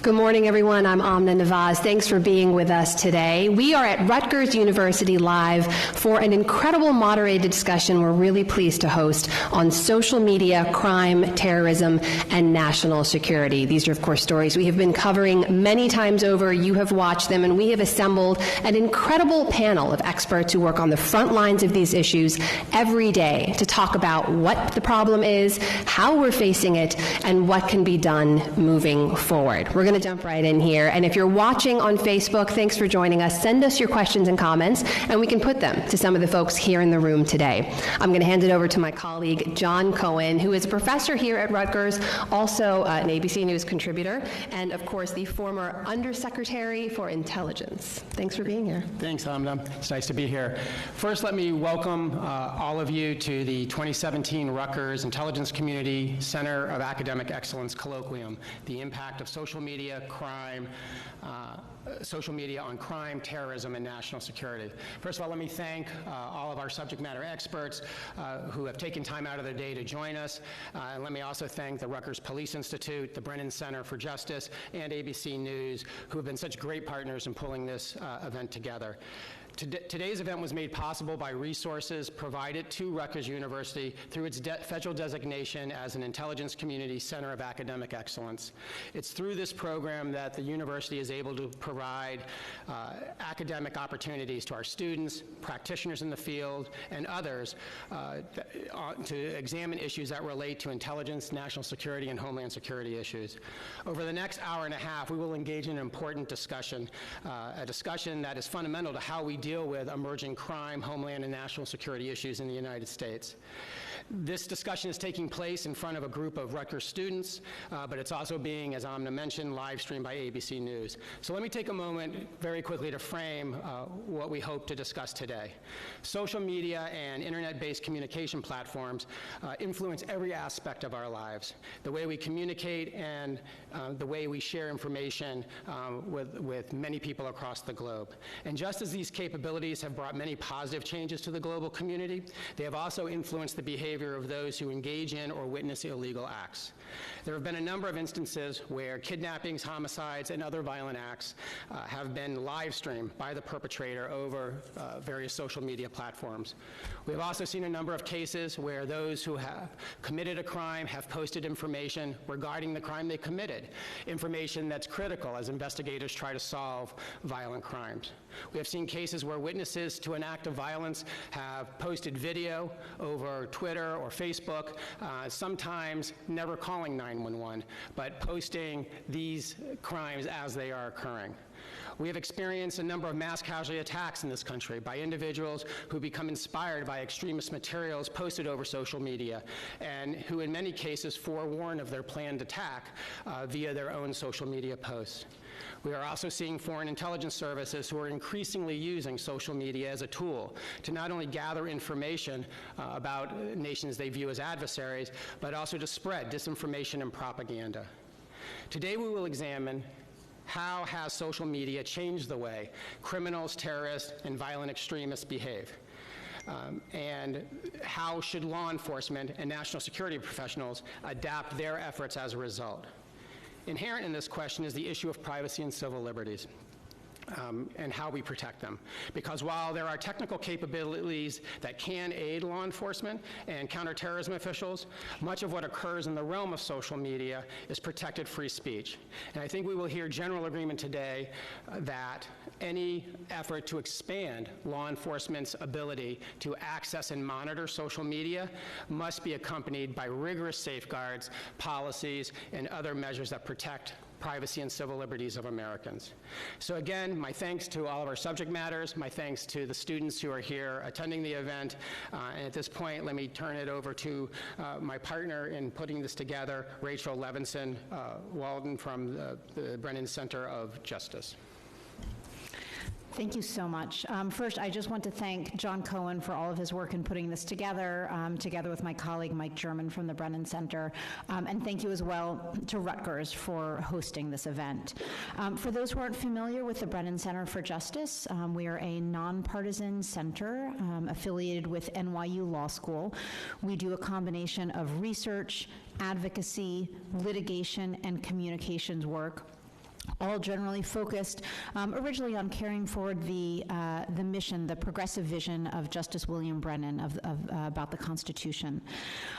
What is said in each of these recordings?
Good morning, everyone. I'm Amna Nawaz. Thanks for being with us today. We are at Rutgers University Live for an incredible moderated discussion we're really pleased to host on social media, crime, terrorism, and national security. These are, of course, stories we have been covering many times over. You have watched them, and we have assembled an incredible panel of experts who work on the front lines of these issues every day to talk about what the problem is, how we're facing it, and what can be done moving forward. We're going to jump right in here, and if you're watching on Facebook, thanks for joining us. Send us your questions and comments, and we can put them to some of the folks here in the room today. I'm going to hand it over to my colleague, John Cohen, who is a professor here at Rutgers, also an ABC News contributor, and of course, the former Undersecretary for Intelligence. Thanks for being here. Thanks, Amna. It's nice to be here. First, let me welcome all of you to the 2017 Rutgers Intelligence Community Center of Academic Excellence Colloquium, the impact of social media on crime, terrorism, and national security. First of all, let me thank all of our subject matter experts who have taken time out of their day to join us. And let me also thank the Rutgers Police Institute, the Brennan Center for Justice, and ABC News, who have been such great partners in pulling this event together. Today's event was made possible by resources provided to Rutgers University through its federal designation as an Intelligence Community Center of Academic Excellence. It's through this program that the university is able to provide academic opportunities to our students, practitioners in the field, and others to examine issues that relate to intelligence, national security, and homeland security issues. Over the next hour and a half, we will engage in an important discussion, a discussion that is fundamental to how we deal with emerging crime, homeland, and national security issues in the United States. This discussion is taking place in front of a group of Rutgers students, but it's also being, as Amna mentioned, live streamed by ABC News. So let me take a moment very quickly to frame what we hope to discuss today. Social media and internet-based communication platforms influence every aspect of our lives, the way we communicate and the way we share information with many people across the globe. And just as these capabilities have brought many positive changes to the global community, they have also influenced the behavior of those who engage in or witness illegal acts. There have been a number of instances where kidnappings, homicides, and other violent acts have been live streamed by the perpetrator over various social media platforms. We have also seen a number of cases where those who have committed a crime have posted information regarding the crime they committed, information that's critical as investigators try to solve violent crimes. We have seen cases where witnesses to an act of violence have posted video over Twitter or Facebook, sometimes never calling 911, but posting these crimes as they are occurring. We have experienced a number of mass casualty attacks in this country by individuals who become inspired by extremist materials posted over social media and who in many cases forewarn of their planned attack via their own social media posts. We are also seeing foreign intelligence services who are increasingly using social media as a tool to not only gather information about nations they view as adversaries, but also to spread disinformation and propaganda. Today we will examine how has social media changed the way criminals, terrorists, and violent extremists behave? And how should law enforcement and national security professionals adapt their efforts as a result? Inherent in this question is the issue of privacy and civil liberties. And how we protect them. Because while there are technical capabilities that can aid law enforcement and counterterrorism officials, much of what occurs in the realm of social media is protected free speech. And I think we will hear general agreement today that any effort to expand law enforcement's ability to access and monitor social media must be accompanied by rigorous safeguards, policies, and other measures that protect privacy and civil liberties of Americans. So again, my thanks to all of our subject matters, my thanks to the students who are here attending the event, and at this point, let me turn it over to my partner in putting this together, Rachel Levinson, Walden from the Brennan Center of Justice. Thank you so much. First, I just want to thank John Cohen for all of his work in putting this together, together with my colleague Mike German from the Brennan Center, and thank you as well to Rutgers for hosting this event. For those who aren't familiar with the Brennan Center for Justice, we are a nonpartisan center affiliated with NYU Law School. We do a combination of research, advocacy, litigation, and communications work all generally focused originally on carrying forward the mission, the progressive vision of Justice William Brennan about the Constitution.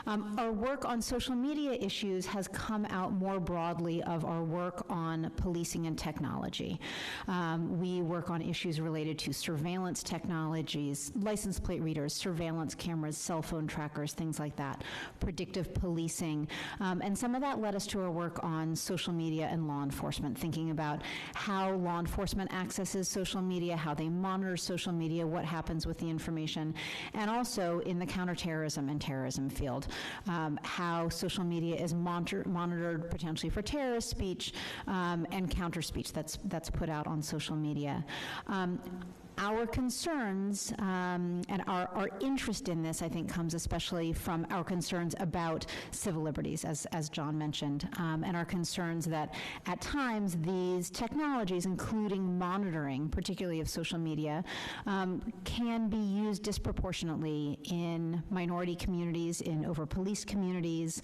Our work on social media issues has come out more broadly of our work on policing and technology. We work on issues related to surveillance technologies, license plate readers, surveillance cameras, cell phone trackers, things like that, predictive policing, and some of that led us to our work on social media and law enforcement, thinking about how law enforcement accesses social media, how they monitor social media, what happens with the information, and also in the counter-terrorism and terrorism field, how social media is monitored potentially for terrorist speech and counter-speech that's put out on social media. Our concerns and our interest in this, I think, comes especially from our concerns about civil liberties, as John mentioned, and our concerns that at times these technologies, including monitoring, particularly of social media, can be used disproportionately in minority communities, in over-policed communities.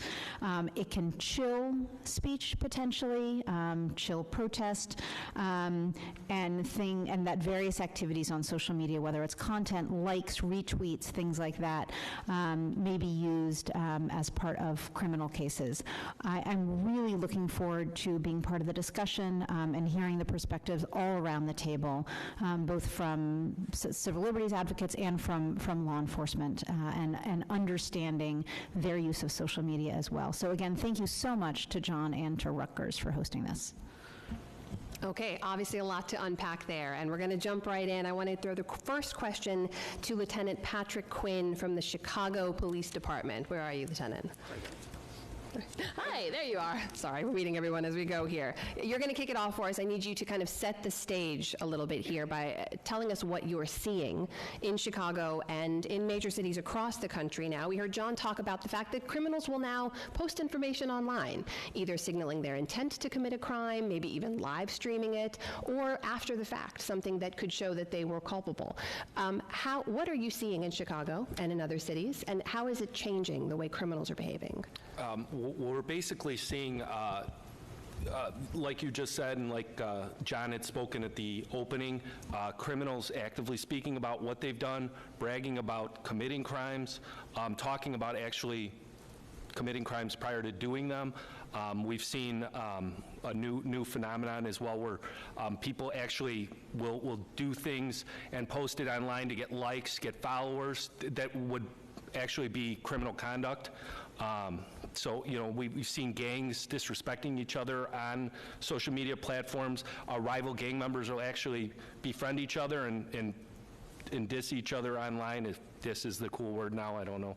It can chill speech, potentially, chill protest, and that various activities on social media, whether it's content, likes, retweets, things like that, may be used as part of criminal cases. I'm really looking forward to being part of the discussion and hearing the perspectives all around the table, both from civil liberties advocates and from law enforcement, and understanding their use of social media as well. So again, thank you so much to John and to Rutgers for hosting this. Okay, obviously a lot to unpack there, and we're going to jump right in. I want to throw the first question to Lieutenant Patrick Quinn from the Chicago Police Department. Where are you, Lieutenant? Hi, there you are. Sorry, we're meeting everyone as we go here. You're going to kick it off for us. I need you to kind of set the stage a little bit here by telling us what you're seeing in Chicago and in major cities across the country now. We heard John talk about the fact that criminals will now post information online, either signaling their intent to commit a crime, maybe even live streaming it, or after the fact, something that could show that they were culpable. What are you seeing in Chicago and in other cities, and how is it changing the way criminals are behaving? We're basically seeing, like you just said, and like John had spoken at the opening, criminals actively speaking about what they've done, bragging about committing crimes, talking about actually committing crimes prior to doing them. We've seen a new phenomenon as well, where people actually will do things and post it online to get likes, get followers that would actually be criminal conduct. So, you know, we've seen gangs disrespecting each other on social media platforms. Rival gang members will actually befriend each other and diss each other online. If diss is the cool word now, I don't know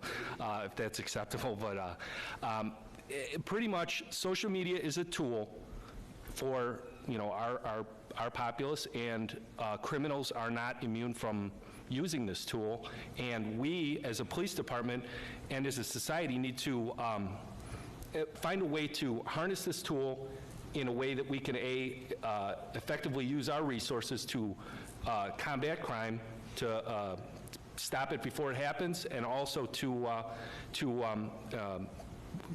if that's acceptable, but pretty much social media is a tool for, you know, our populace, and criminals are not immune from using this tool, and we as a police department and as a society need to find a way to harness this tool in a way that we can effectively use our resources to combat crime, to stop it before it happens, and also to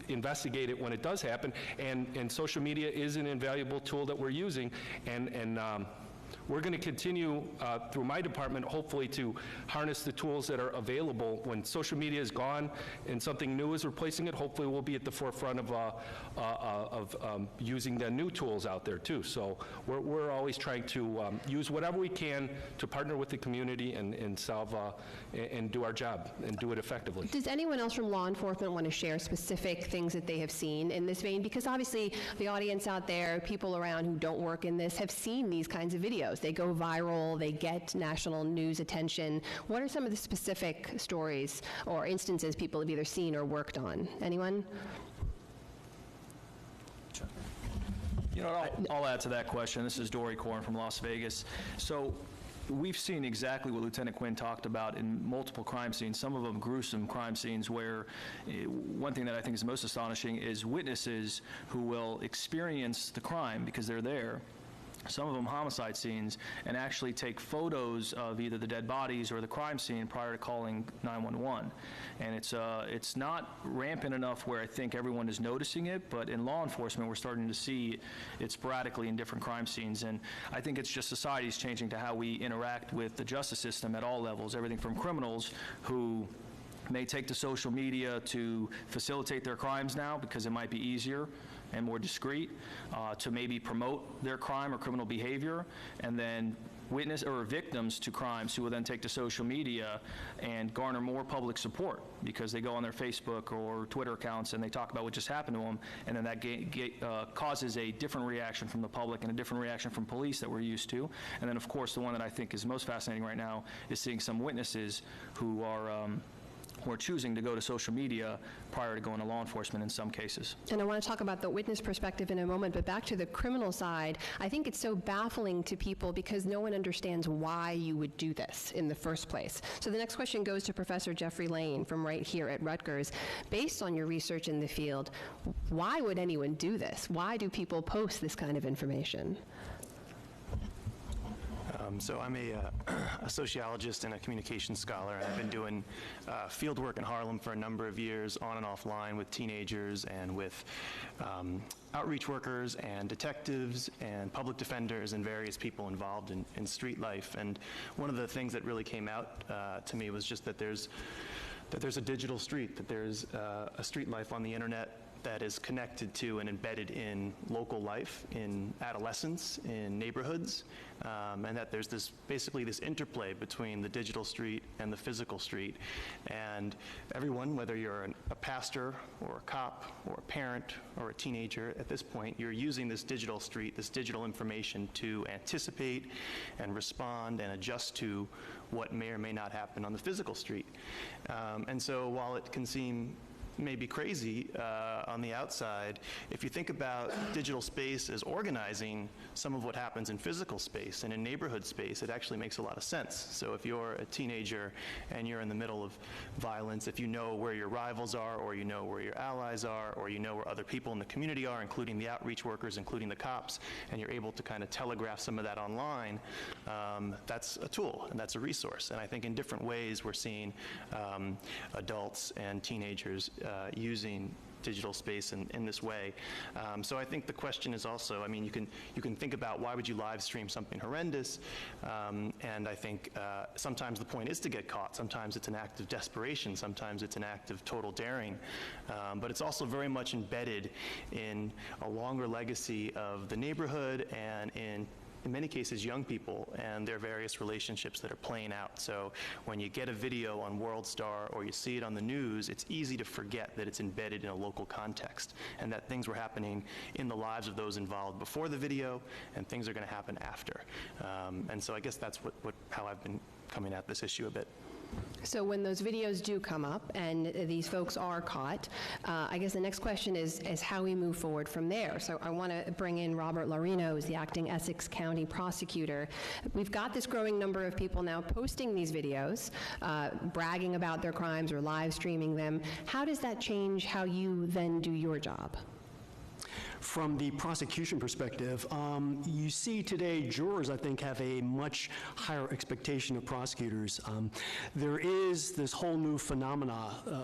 investigate it when it does happen. And social media is an invaluable tool that we're using, and we're going to continue through my department, hopefully, to harness the tools that are available. When social media is gone and something new is replacing it, hopefully we'll be at the forefront of using the new tools out there too. So we're always trying to use whatever we can to partner with the community and solve and do our job and do it effectively. Does anyone else from law enforcement want to share specific things that they have seen in this vein? Because obviously the audience out there, people around who don't work in this, have seen these kinds of videos. They go viral, they get national news attention. What are some of the specific stories or instances people have either seen or worked on? Anyone? You know, I'll add to that question. This is Dory Corn from Las Vegas. So we've seen exactly what Lieutenant Quinn talked about in multiple crime scenes, some of them gruesome crime scenes, where one thing that I think is most astonishing is witnesses who will experience the crime because they're there, some of them homicide scenes, and actually take photos of either the dead bodies or the crime scene prior to calling 911. And it's not rampant enough where I think everyone is noticing it, but in law enforcement, we're starting to see it sporadically in different crime scenes. And I think it's just society's changing to how we interact with the justice system at all levels, everything from criminals who may take to social media to facilitate their crimes now because it might be easier and more discreet, to maybe promote their crime or criminal behavior, and then witness or victims to crimes who will then take to social media and garner more public support because they go on their Facebook or Twitter accounts and they talk about what just happened to them, and then that causes a different reaction from the public and a different reaction from police that we're used to. And then, of course, the one that I think is most fascinating right now is seeing some witnesses who are choosing to go to social media prior to going to law enforcement in some cases. And I want to talk about the witness perspective in a moment, but back to the criminal side, I think it's so baffling to people because no one understands why you would do this in the first place. So the next question goes to Professor Jeffrey Lane from right here at Rutgers. Based on your research in the field, why would anyone do this? Why do people post this kind of information? So I'm a sociologist and a communications scholar, and I've been doing field work in Harlem for a number of years, on and offline with teenagers and with outreach workers and detectives and public defenders and various people involved in street life. And one of the things that really came out to me was just that there's a digital street, that there's a street life on the internet that is connected to and embedded in local life, in adolescence, in neighborhoods, and that there's basically this interplay between the digital street and the physical street. And everyone, whether you're a pastor or a cop or a parent or a teenager, at this point, you're using this digital street, this digital information to anticipate and respond and adjust to what may or may not happen on the physical street. And so while it can seem maybe crazy on the outside, if you think about digital space as organizing some of what happens in physical space and in neighborhood space, it actually makes a lot of sense. So if you're a teenager and you're in the middle of violence, if you know where your rivals are, or you know where your allies are, or you know where other people in the community are, including the outreach workers, including the cops, and you're able to kind of telegraph some of that online, that's a tool and that's a resource. And I think in different ways we're seeing adults and teenagers using digital space in this way. So I think the question is also, I mean, you can think about why would you live stream something horrendous, and I think sometimes the point is to get caught. Sometimes it's an act of desperation. Sometimes it's an act of total daring. But it's also very much embedded in a longer legacy of the neighborhood and in many cases, young people and their various relationships that are playing out. So when you get a video on WorldStar or you see it on the news, it's easy to forget that it's embedded in a local context and that things were happening in the lives of those involved before the video, and things are going to happen after. And so I guess that's how I've been coming at this issue a bit. So when those videos do come up and these folks are caught, I guess the next question is how we move forward from there. So I want to bring in Robert Laurino, who's the acting Essex County prosecutor. We've got this growing number of people now posting these videos, bragging about their crimes or live streaming them. How does that change how you then do your job? From the prosecution perspective, you see today jurors, I think, have a much higher expectation of prosecutors. There is this whole new phenomena,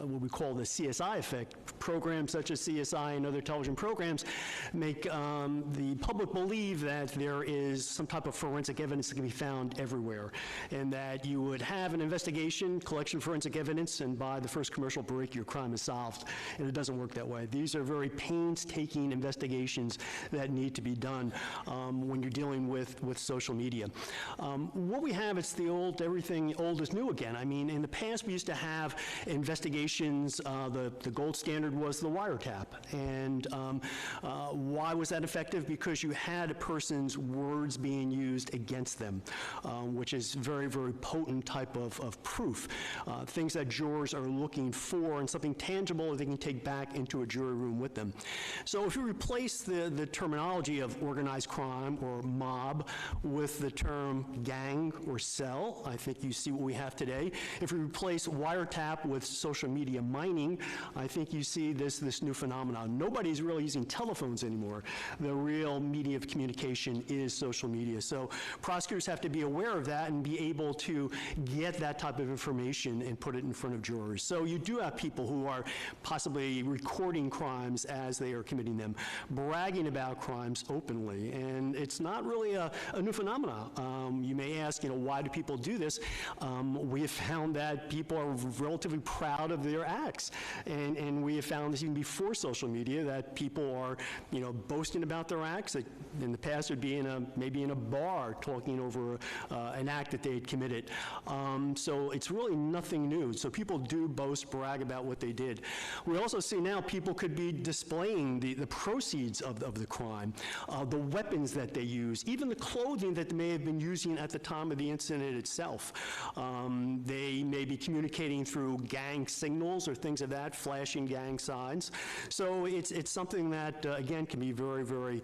what we call the Csi Effect. Programs such as CSI and other television programs make the public believe that there is some type of forensic evidence that can be found everywhere, and that you would have an investigation, collection of forensic evidence, and by the first commercial break, your crime is solved. And it doesn't work that way. These are very painstaking investigations that need to be done when you're dealing with social media. What we have, it's the old, everything old is new again. I mean, in the past we used to have investigations, the gold standard was the wiretap. And why was that effective? Because you had a person's words being used against them, which is very, very potent type of proof. Things that jurors are looking for and something tangible that they can take back into a jury room with them. So if you replace replace the terminology of organized crime or mob with the term gang or cell, I think you see what we have today. If we replace wiretap with social media mining, I think you see this new phenomenon. Nobody's really using telephones anymore. The real media of communication is social media. So prosecutors have to be aware of that and be able to get that type of information and put it in front of jurors. So you do have people who are possibly recording crimes as they are committing them, bragging about crimes openly, and it's not really a new phenomenon. You may ask, why do people do this? We have found that people are relatively proud of their acts, and we have found this even before social media, that people are, boasting about their acts. That in the past would be maybe in a bar talking over an act that they had committed. So it's really nothing new. So people do boast, brag about what they did. We also see now people could be displaying the proceeds of the crime, the weapons that they use, even the clothing that they may have been using at the time of the incident itself. They may be communicating through gang signals or things of that, flashing gang signs. So it's something that, again, can be very, very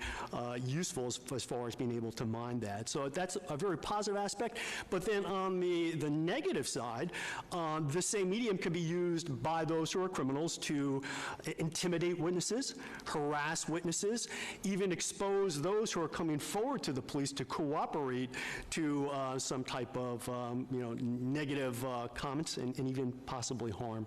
useful as far as being able to mine that. So that's a very positive aspect. But then on the negative side, the same medium can be used by those who are criminals to intimidate witnesses, harass witnesses, even expose those who are coming forward to the police to cooperate to some type of negative comments and even possibly harm.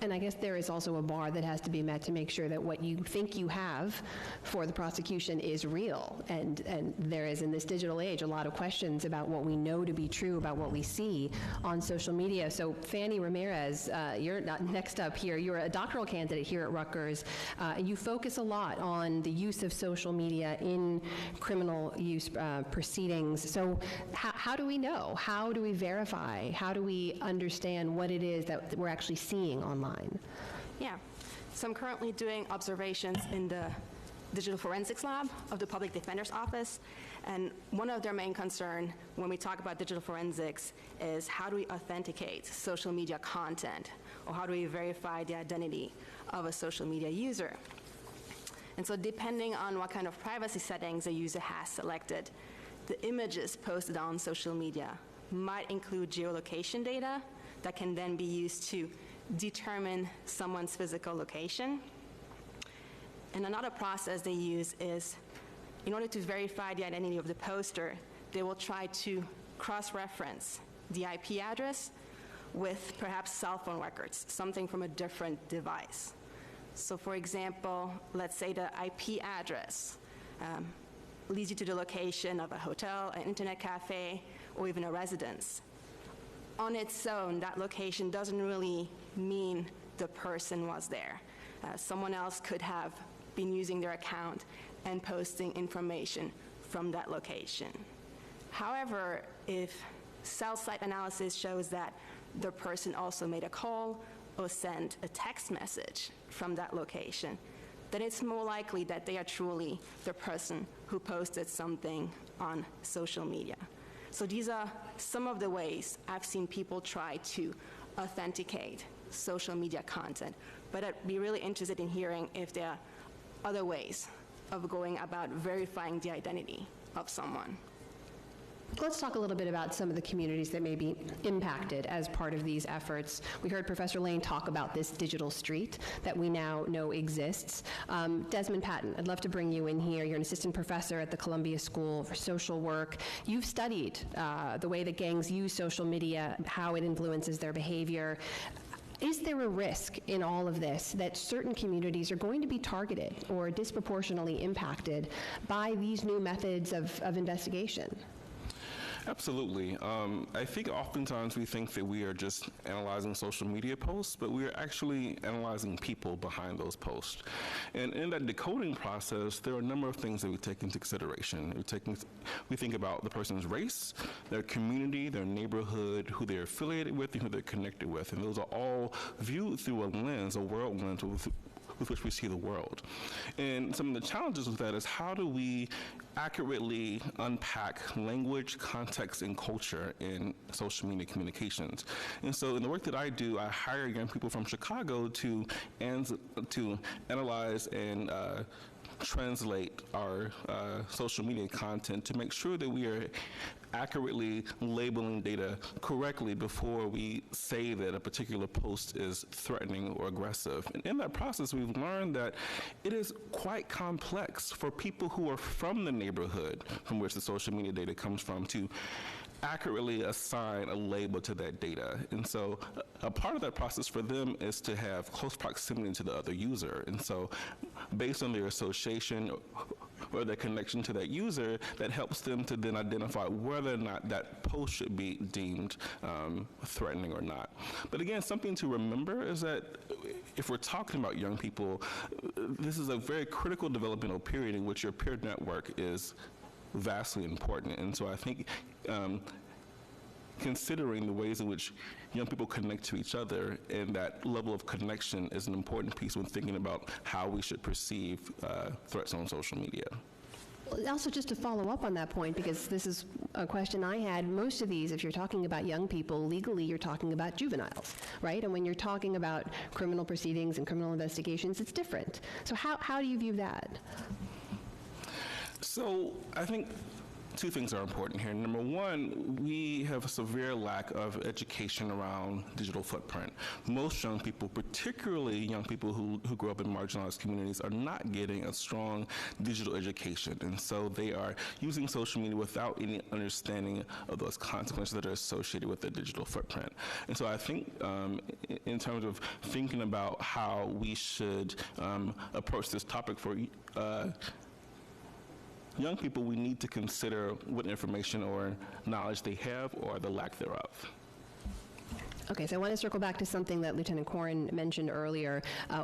And I guess there is also a bar that has to be met to make sure that what you think you have for the prosecution is real. And there is, in this digital age, a lot of questions about what we know to be true about what we see on social media. So Fanny Ramirez, you're next up here. You're a doctoral candidate here at Rutgers. You focus a lot on the use of social media in criminal use proceedings. So how do we know? How do we verify? How do we understand what it is that we're actually seeing online? Yeah, so I'm currently doing observations in the Digital Forensics Lab of the Public Defender's Office, and one of their main concerns when we talk about digital forensics is how do we authenticate social media content, or how do we verify the identity of a social media user? And so depending on what kind of privacy settings a user has selected, the images posted on social media might include geolocation data that can then be used to determine someone's physical location. And another process they use is, in order to verify the identity of the poster, they will try to cross-reference the IP address with perhaps cell phone records, something from a different device. So for example, let's say the IP address leads you to the location of a hotel, an internet cafe, or even a residence. On its own, that location doesn't really mean the person was there. Someone else could have been using their account and posting information from that location. However, if cell site analysis shows that the person also made a call or sent a text message from that location, then it's more likely that they are truly the person who posted something on social media. So these are some of the ways I've seen people try to authenticate social media content, but I'd be really interested in hearing if there are other ways of going about verifying the identity of someone. Let's talk a little bit about some of the communities that may be impacted as part of these efforts. We heard Professor Lane talk about this digital street that we now know exists. Desmond Patton, I'd love to bring you in here. You're an assistant professor at the Columbia School for Social Work. You've studied the way that gangs use social media, how it influences their behavior. Is there a risk in all of this that certain communities are going to be targeted or disproportionately impacted by these new methods of investigation? Absolutely. I think oftentimes we think that we are just analyzing social media posts, but we are actually analyzing people behind those posts. And in that decoding process, there are a number of things that we take into consideration. We think about the person's race, their community, their neighborhood, who they're affiliated with, and who they're connected with. And those are all viewed through a lens, a world lens, with which we see the world. And some of the challenges with that is how do we accurately unpack language, context, and culture in social media communications. And so in the work that I do, I hire young people from Chicago to analyze and translate our social media content to make sure that we are accurately labeling data correctly before we say that a particular post is threatening or aggressive. And in that process, we've learned that it is quite complex for people who are from the neighborhood from which the social media data comes from to accurately assign a label to that data. And so a part of that process for them is to have close proximity to the other user. And so based on their association or their connection to that user, that helps them to then identify whether or not that post should be deemed threatening or not. But again, something to remember is that if we're talking about young people, this is a very critical developmental period in which your peer network is vastly important. And so I think considering the ways in which young people connect to each other and that level of connection is an important piece when thinking about how we should perceive threats on social media. Also, just to follow up on that point, because this is a question I had, most of these, if you're talking about young people, legally you're talking about juveniles, right? And when you're talking about criminal proceedings and criminal investigations, it's different. So how do you view that? So I think two things are important here. Number one, we have a severe lack of education around digital footprint. Most young people, particularly young people who grow up in marginalized communities, are not getting a strong digital education. And so they are using social media without any understanding of those consequences that are associated with their digital footprint. And so I think in terms of thinking about how we should approach this topic for young people, we need to consider what information or knowledge they have or the lack thereof. Okay, so I want to circle back to something that Lieutenant Quinn mentioned earlier,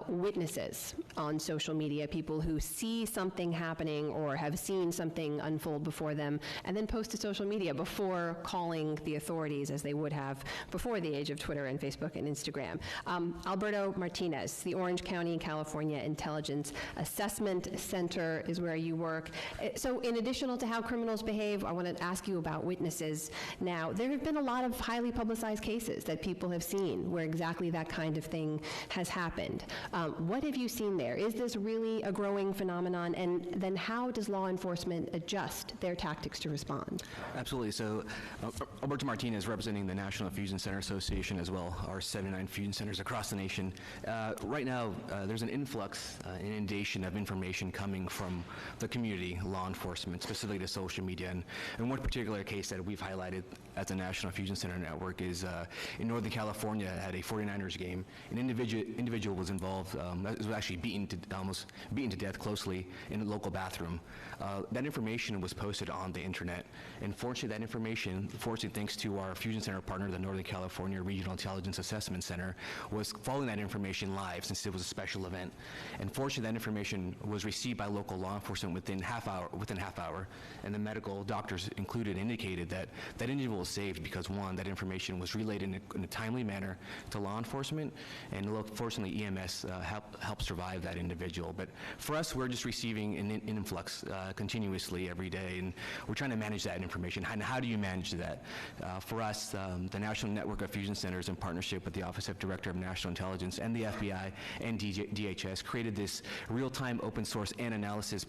witnesses on social media, people who see something happening or have seen something unfold before them and then post to social media before calling the authorities as they would have before the age of Twitter and Facebook and Instagram. Alberto Martinez, the Orange County, California Intelligence Assessment Center is where you work. So in addition to how criminals behave, I want to ask you about witnesses now. There have been a lot of highly publicized cases that people have seen where exactly that kind of thing has happened. What have you seen there? Is this really a growing phenomenon? And then how does law enforcement adjust their tactics to respond? Absolutely. So Alberto Martinez, representing the National Fusion Center Association as well, our 79 fusion centers across the nation. Right now, there's an influx, an inundation of information coming from the community, law enforcement, specifically to social media. And one particular case that we've highlighted at the National Fusion Center Network is in Northern California at a 49ers game. An individual was involved, was actually almost beaten to death closely in a local bathroom. That information was posted on the internet. And fortunately, that information, thanks to our Fusion Center partner, the Northern California Regional Intelligence Assessment Center, was following that information live since it was a special event. And fortunately, that information was received by local law enforcement within half hour, and the medical doctors included indicated that that individual was saved because, one, that information was relayed in a timely manner to law enforcement, and fortunately EMS helped survive that individual. But for us, we're just receiving an influx continuously every day, and we're trying to manage that information. And how do you manage that? For us, the National Network of Fusion Centers, in partnership with the Office of Director of National Intelligence and the FBI and DHS, created this real-time open source and analysis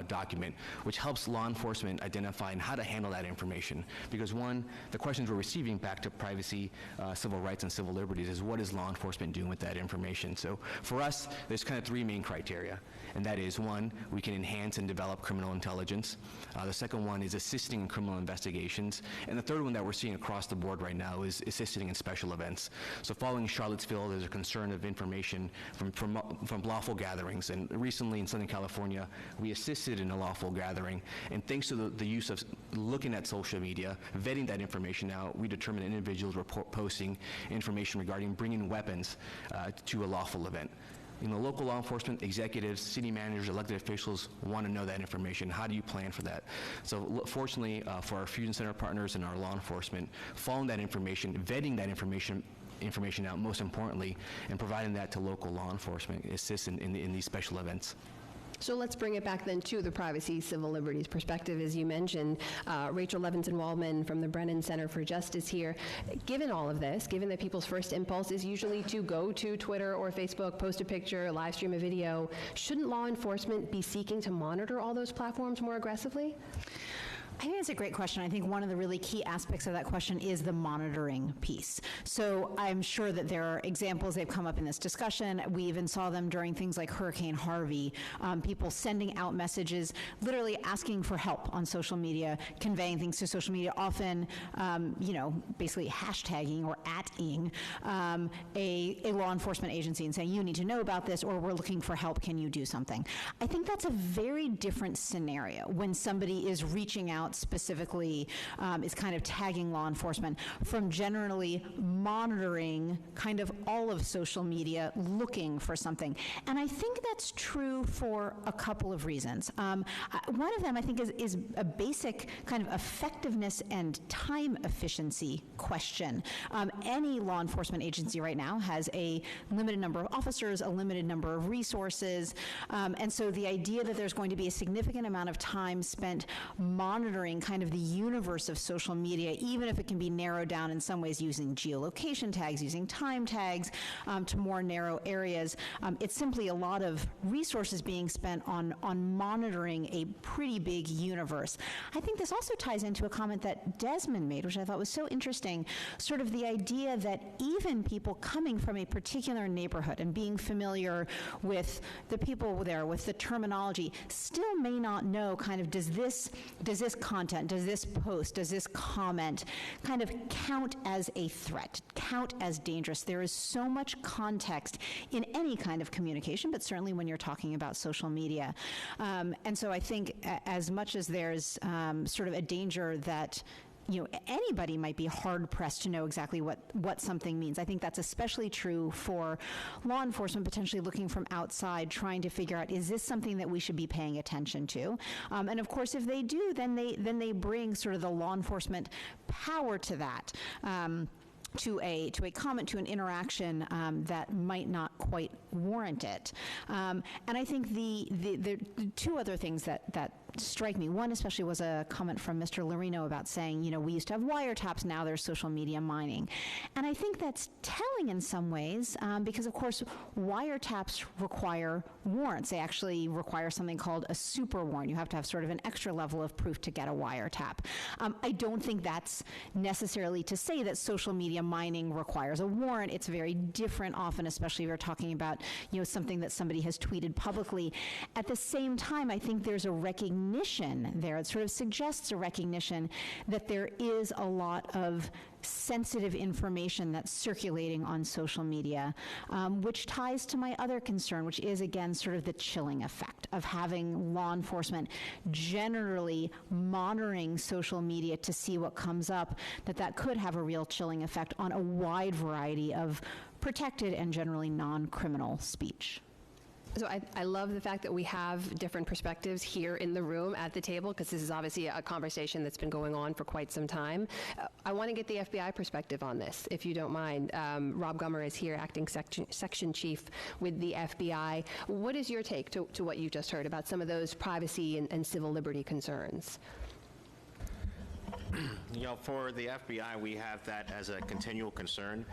document, which helps law enforcement identify and how to handle that information. Because one, the questions we're receiving back to privacy, civil rights, and civil liberties is what is law enforcement doing with that information? So for us, there's kind of three main criteria, and that is, one, we can enhance and develop criminal intelligence. The second one is assisting in criminal investigations. And the third one that we're seeing across the board right now is assisting in special events. So following Charlottesville, there's a concern of information from lawful gatherings. And recently in Southern California, we assisted in a lawful gathering. And thanks to the use of looking at social media, vetting that information out, we determined individuals were posting information regarding bringing weapons to a lawful event. You know, local law enforcement, executives, city managers, elected officials want to know that information. How do you plan for that? So fortunately for our Fusion Center partners and our law enforcement, following that information, vetting that information out, most importantly, and providing that to local law enfortment assists in these special events. So let's bring it back then to the privacy, civil liberties perspective. As you mentioned, Rachel Levinson-Waldman from the Brennan Center for Justice here. Given all of this, given that people's first impulse is usually to go to Twitter or Facebook, post a picture, live stream a video, shouldn't law enforcement be seeking to monitor all those platforms more aggressively? I think it's a great question. I think one of the really key aspects of that question is the monitoring piece. So I'm sure that there are examples, they've come up in this discussion. We even saw them during things like Hurricane Harvey, people sending out messages, literally asking for help on social media, conveying things to social media, often, basically hashtagging or @ing a law enforcement agency and saying, you need to know about this, or we're looking for help, can you do something? I think that's a very different scenario when somebody is reaching out specifically, is kind of tagging law enforcement, from generally monitoring kind of all of social media, looking for something. And I think that's true for a couple of reasons. One of them, I think, is a basic kind of effectiveness and time efficiency question. Any law enforcement agency right now has a limited number of officers, a limited number of resources, and so the idea that there's going to be a significant amount of time spent monitoring kind of the universe of social media, even if it can be narrowed down in some ways using geolocation tags, using time tags, to more narrow areas. It's simply a lot of resources being spent on monitoring a pretty big universe. I think this also ties into a comment that Desmond made, which I thought was so interesting, sort of the idea that even people coming from a particular neighborhood and being familiar with the people there, with the terminology, still may not know kind of, does this content, does this post, does this comment kind of count as a threat, count as dangerous? There is so much context in any kind of communication, but certainly when you're talking about social media. And so I think as much as there's sort of a danger that anybody might be hard-pressed to know exactly what something means. I think that's especially true for law enforcement potentially looking from outside, trying to figure out, is this something that we should be paying attention to? And of course, if they do, then they bring sort of the law enforcement power to that. To a comment, to an interaction that might not quite warrant it. And I think the two other things that strike me, one especially was a comment from Mr. Lorino about saying, we used to have wiretaps, now there's social media mining. And I think that's telling in some ways, because of course wiretaps require warrants. They actually require something called a super warrant. You have to have sort of an extra level of proof to get a wiretap. I don't think that's necessarily to say that social media mining requires a warrant. It's very different often, especially if you're talking about something that somebody has tweeted publicly. At the same time, I think there's a recognition there. It sort of suggests a recognition that there is a lot of sensitive information that's circulating on social media, which ties to my other concern, which is, again, sort of the chilling effect of having law enforcement generally monitoring social media to see what comes up, that could have a real chilling effect on a wide variety of protected and generally non-criminal speech. So I love the fact that we have different perspectives here in the room at the table, because this is obviously a conversation that's been going on for quite some time. I want to get the FBI perspective on this, if you don't mind. Rob Gummer is here, acting section chief with the FBI. What is your take to what you just heard about some of those privacy and civil liberty concerns? For the FBI, we have that as a continual concern.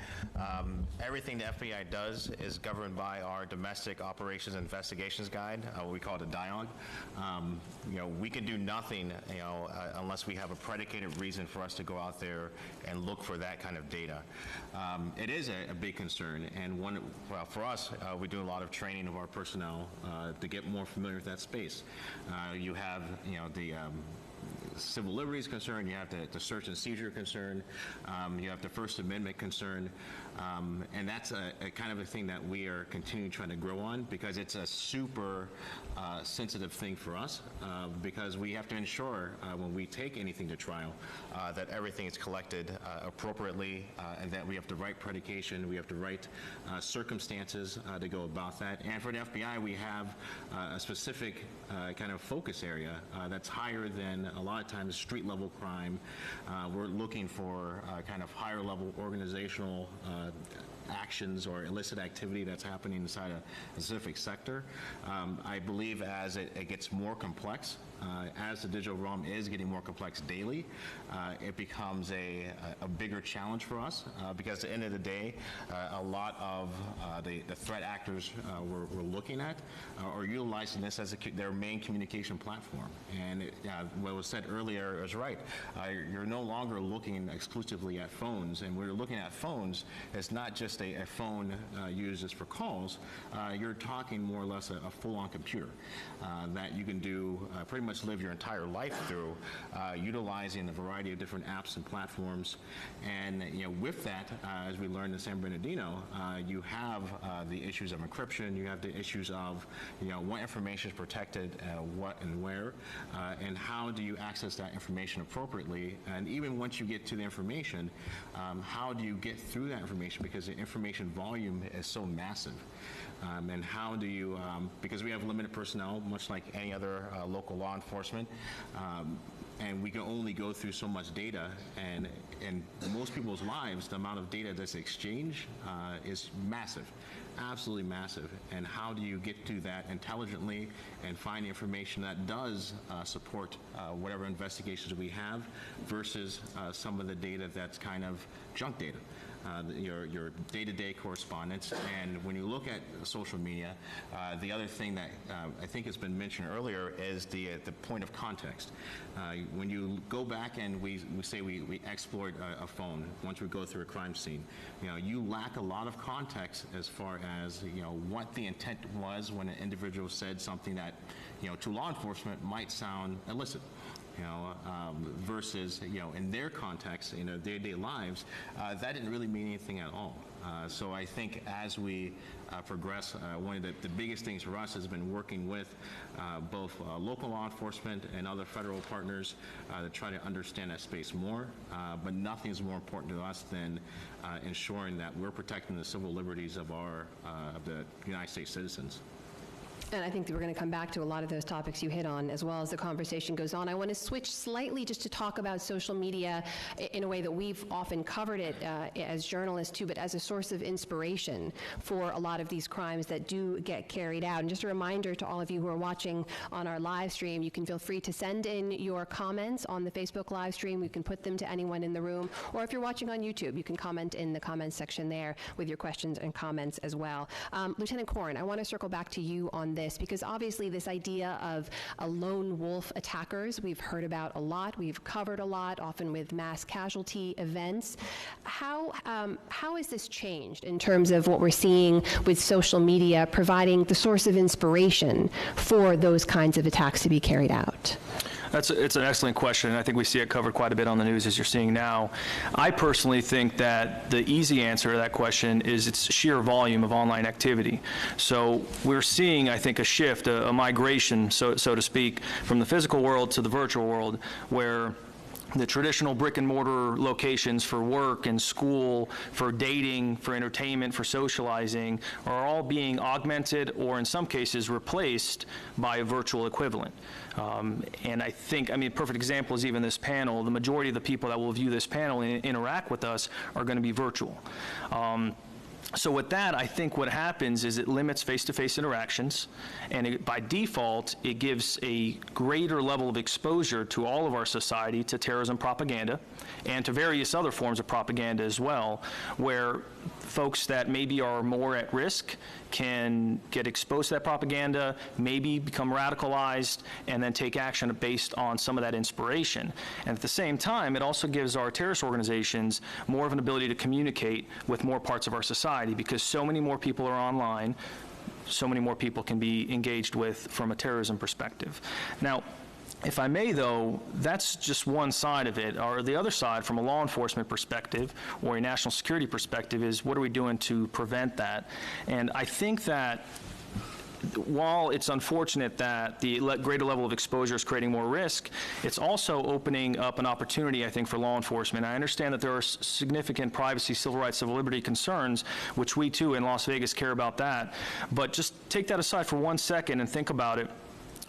Everything the FBI does is governed by our Domestic Operations Investigations Guide. We call it a DIOG. We can do nothing, unless we have a predicated reason for us to go out there and look for that kind of data. It is a big concern, and for us, we do a lot of training of our personnel to get more familiar with that space. You have, the civil liberties concern, you have the search and seizure concern, you have the First Amendment concern, and that's a kind of a thing that we are continuing trying to grow on, because it's a super sensitive thing for us, because we have to ensure when we take anything to trial that everything is collected appropriately, and that we have the right predication, we have the right circumstances to go about that. And for the FBI, we have a specific kind of focus area that's higher than a lot of times street level crime. We're looking for kind of higher level organizational actions or illicit activity that's happening inside a specific sector. I believe as it gets more complex, as the digital realm is getting more complex daily, it becomes a bigger challenge for us because at the end of the day, a lot of the threat actors we're looking at are utilizing this as their main communication platform. And what was said earlier is right. You're no longer looking exclusively at phones, and when you're looking at phones, it's not just a phone used just for calls. You're talking more or less a full-on computer that you can do pretty much live your entire life through, utilizing a variety of different apps and platforms. And with that, as we learned in San Bernardino, you have the issues of encryption, you have the issues of what information is protected, what and where, and how do you access that information appropriately. And even once you get to the information, how do you get through that information, because the information volume is so massive. And how do you, because we have limited personnel, much like any other local law enforcement, and we can only go through so much data, and in most people's lives, the amount of data that's exchanged is massive, absolutely massive. And how do you get to that intelligently and find information that does support whatever investigations we have versus some of the data that's kind of junk data? Your day-to-day correspondence. And when you look at social media, the other thing that I think has been mentioned earlier is the point of context. When you go back and we say we exploit a phone once we go through a crime scene, you lack a lot of context as far as what the intent was when an individual said something that to law enforcement might sound illicit. Versus, in their context, their day-to-day lives, that didn't really mean anything at all. So I think as we progress, one of the biggest things for us has been working with both local law enforcement and other federal partners to try to understand that space more. But nothing is more important to us than ensuring that we're protecting the civil liberties of the United States citizens. And I think that we're going to come back to a lot of those topics you hit on as well as the conversation goes on. I want to switch slightly just to talk about social media in a way that we've often covered it as journalists too, but as a source of inspiration for a lot of these crimes that do get carried out. And just a reminder to all of you who are watching on our live stream, you can feel free to send in your comments on the Facebook live stream. You can put them to anyone in the room. Or if you're watching on YouTube, you can comment in the comments section there with your questions and comments as well. Lieutenant Quinn, I want to circle back to you on this, because obviously this idea of a lone wolf attackers we've heard about a lot, we've covered a lot, often with mass casualty events. How has this changed in terms of what we're seeing with social media providing the source of inspiration for those kinds of attacks to be carried out? It's an excellent question, and I think we see it covered quite a bit on the news as you're seeing now. I personally think that the easy answer to that question is its sheer volume of online activity. So we're seeing, I think, a shift, a migration, so to speak, from the physical world to the virtual world, where the traditional brick and mortar locations for work and school, for dating, for entertainment, for socializing are all being augmented or in some cases replaced by a virtual equivalent. And I think, a perfect example is even this panel. The majority of the people that will view this panel and interact with us are going to be virtual. So with that, I think what happens is it limits face-to-face interactions, and by default, it gives a greater level of exposure to all of our society to terrorism propaganda and to various other forms of propaganda as well, where folks that maybe are more at risk can get exposed to that propaganda, maybe become radicalized, and then take action based on some of that inspiration. And at the same time, it also gives our terrorist organizations more of an ability to communicate with more parts of our society, because so many more people are online, so many more people can be engaged with from a terrorism perspective. Now, if I may, though, that's just one side of it. Or the other side, from a law enforcement perspective or a national security perspective, is what are we doing to prevent that? And I think that while it's unfortunate that the greater level of exposure is creating more risk, it's also opening up an opportunity, I think, for law enforcement. I understand that there are significant privacy, civil rights, civil liberty concerns, which we, too, in Las Vegas care about that. But just take that aside for 1 second and think about it.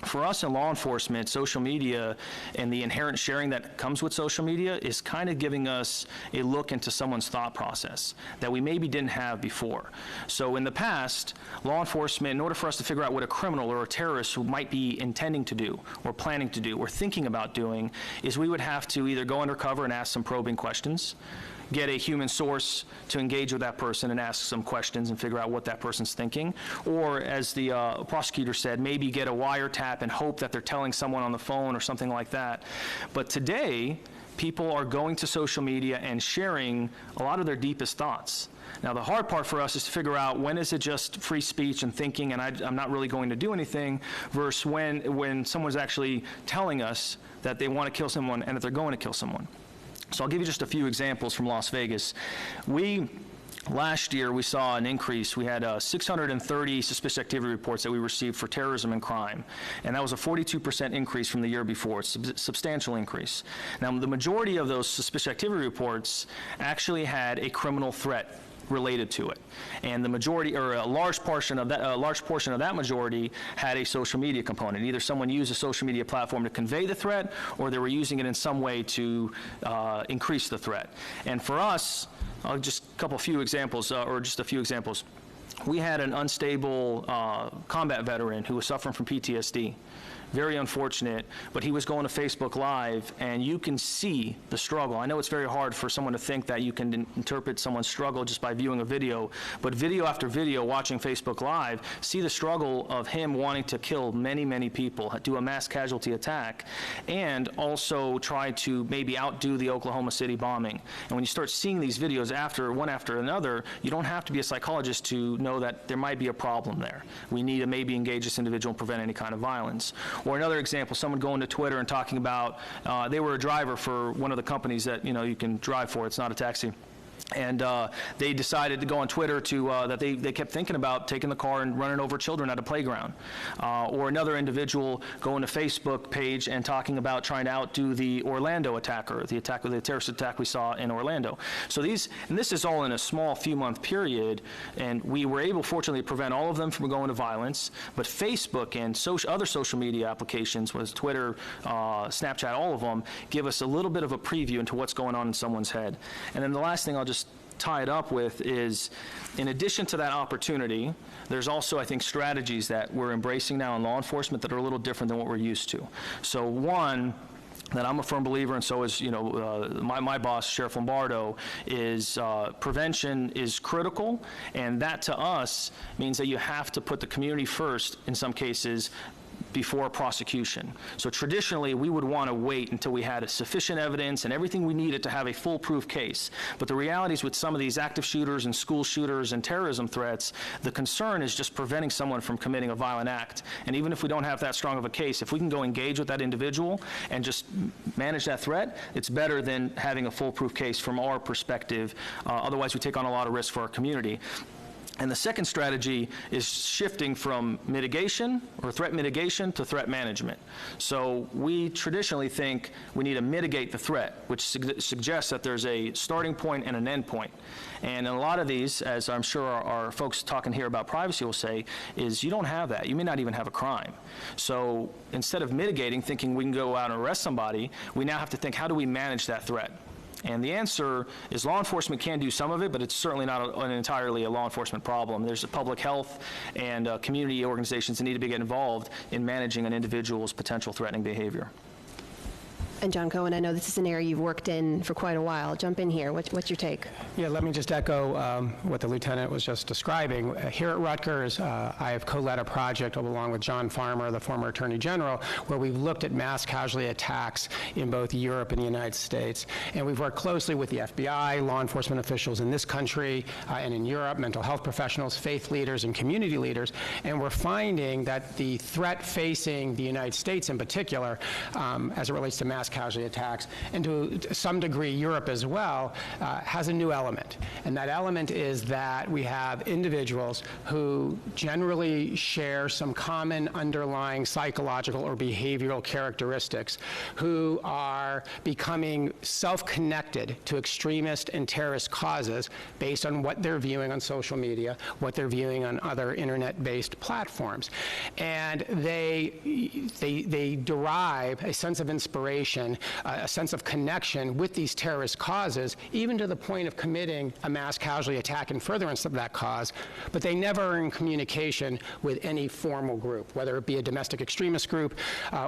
for us in law enforcement, social media and the inherent sharing that comes with social media is kind of giving us a look into someone's thought process that we maybe didn't have before. So in the past, law enforcement, in order for us to figure out what a criminal or a terrorist might be intending to do or planning to do or thinking about doing, is we would have to either go undercover and ask some probing questions, get a human source to engage with that person and ask some questions and figure out what that person's thinking, or as the prosecutor said, maybe get a wiretap and hope that they're telling someone on the phone or something like that. But today, people are going to social media and sharing a lot of their deepest thoughts. Now, the hard part for us is to figure out when is it just free speech and thinking and I'm not really going to do anything versus when someone's actually telling us that they want to kill someone and that they're going to kill someone. So I'll give you just a few examples from Las Vegas. Last year, we saw an increase. We had 630 suspicious activity reports that we received for terrorism and crime, and that was a 42% increase from the year before. It's a substantial increase. Now, the majority of those suspicious activity reports actually had a criminal threat related to it, and the majority, or a large portion of that majority, had a social media component. Either someone used a social media platform to convey the threat, or they were using it in some way to increase the threat. And for us, just a few examples. We had an unstable combat veteran who was suffering from PTSD. Very unfortunate, but he was going to Facebook Live, and you can see the struggle. I know it's very hard for someone to think that you can interpret someone's struggle just by viewing a video, but video after video, watching Facebook Live, see the struggle of him wanting to kill many, many people, do a mass casualty attack, and also try to maybe outdo the Oklahoma City bombing. And when you start seeing these videos one after another, you don't have to be a psychologist to know that there might be a problem there. We need to maybe engage this individual and prevent any kind of violence. Or another example, someone going to Twitter and talking about, they were a driver for one of the companies that you can drive for. It's not a taxi. And they decided to go on Twitter to, that they kept thinking about taking the car and running over children at a playground. Or another individual going to Facebook page and talking about trying to outdo the Orlando attacker, the terrorist attack we saw in Orlando. So this is all in a small few-month period, and we were able, fortunately, to prevent all of them from going to violence. But Facebook and other social media applications, whether it's Twitter, Snapchat, all of them, give us a little bit of a preview into what's going on in someone's head. And then the last thing I'll just tie it up with is, in addition to that opportunity, there's also, I think, strategies that we're embracing now in law enforcement that are a little different than what we're used to. So one, that I'm a firm believer, and so is my boss, Sheriff Lombardo, is prevention is critical, and that to us means that you have to put the community first in some cases before prosecution. So traditionally, we would want to wait until we had sufficient evidence and everything we needed to have a foolproof case. But the reality is, with some of these active shooters and school shooters and terrorism threats, the concern is just preventing someone from committing a violent act. And even if we don't have that strong of a case, if we can go engage with that individual and just manage that threat, it's better than having a foolproof case from our perspective. Otherwise, we take on a lot of risk for our community. And the second strategy is shifting from mitigation or threat mitigation to threat management. So we traditionally think we need to mitigate the threat, which suggests that there's a starting point and an end point. And in a lot of these, as I'm sure our folks talking here about privacy will say, is you don't have that. You may not even have a crime. So instead of mitigating, thinking we can go out and arrest somebody, we now have to think, how do we manage that threat? And the answer is law enforcement can do some of it, but it's certainly not entirely a law enforcement problem. There's public health and community organizations that need to get involved in managing an individual's potential threatening behavior. And John Cohen, I know this is an area you've worked in for quite a while. Jump in here. What's your take? Yeah, let me just echo what the lieutenant was just describing. Here at Rutgers, I have co-led a project along with John Farmer, the former Attorney General, where we've looked at mass casualty attacks in both Europe and the United States. And we've worked closely with the FBI, law enforcement officials in this country and in Europe, mental health professionals, faith leaders, and community leaders. And we're finding that the threat facing the United States in particular, as it relates to mass casualty attacks, and to some degree Europe as well, has a new element. And that element is that we have individuals who generally share some common underlying psychological or behavioral characteristics, who are becoming self-connected to extremist and terrorist causes based on what they're viewing on social media, what they're viewing on other internet-based platforms. And they derive a sense of inspiration, a sense of connection with these terrorist causes, even to the point of committing a mass casualty attack in furtherance of that cause, but they never are in communication with any formal group, whether it be a domestic extremist group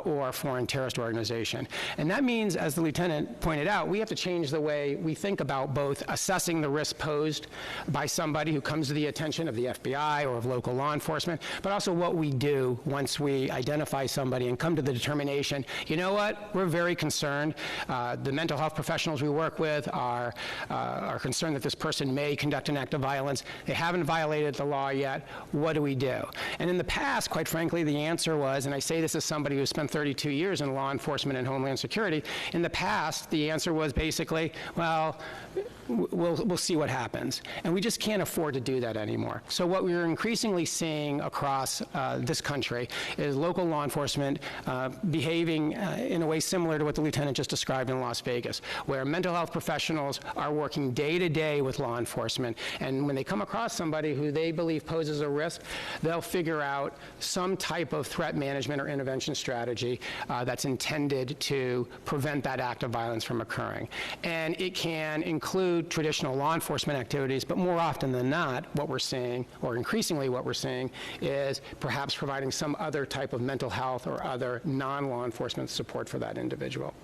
or a foreign terrorist organization. And that means, as the lieutenant pointed out, we have to change the way we think about both assessing the risk posed by somebody who comes to the attention of the FBI or of local law enforcement, but also what we do once we identify somebody and come to the determination, you know what, we're very concerned. The mental health professionals we work with are concerned that this person may conduct an act of violence. They haven't violated the law yet. What do we do? And in the past, quite frankly, the answer was, and I say this as somebody who spent 32 years in law enforcement and homeland security, in the past, the answer was basically, well, we'll see what happens. And we just can't afford to do that anymore. So what we're increasingly seeing across this country is local law enforcement behaving in a way similar to what the lieutenant just described in Las Vegas, where mental health professionals are working day to day with law enforcement. And when they come across somebody who they believe poses a risk, they'll figure out some type of threat management or intervention strategy that's intended to prevent that act of violence from occurring. And it can include traditional law enforcement activities, but more often than not, what we're seeing, or increasingly what we're seeing, is perhaps providing some other type of mental health or other non-law enforcement support for that individual.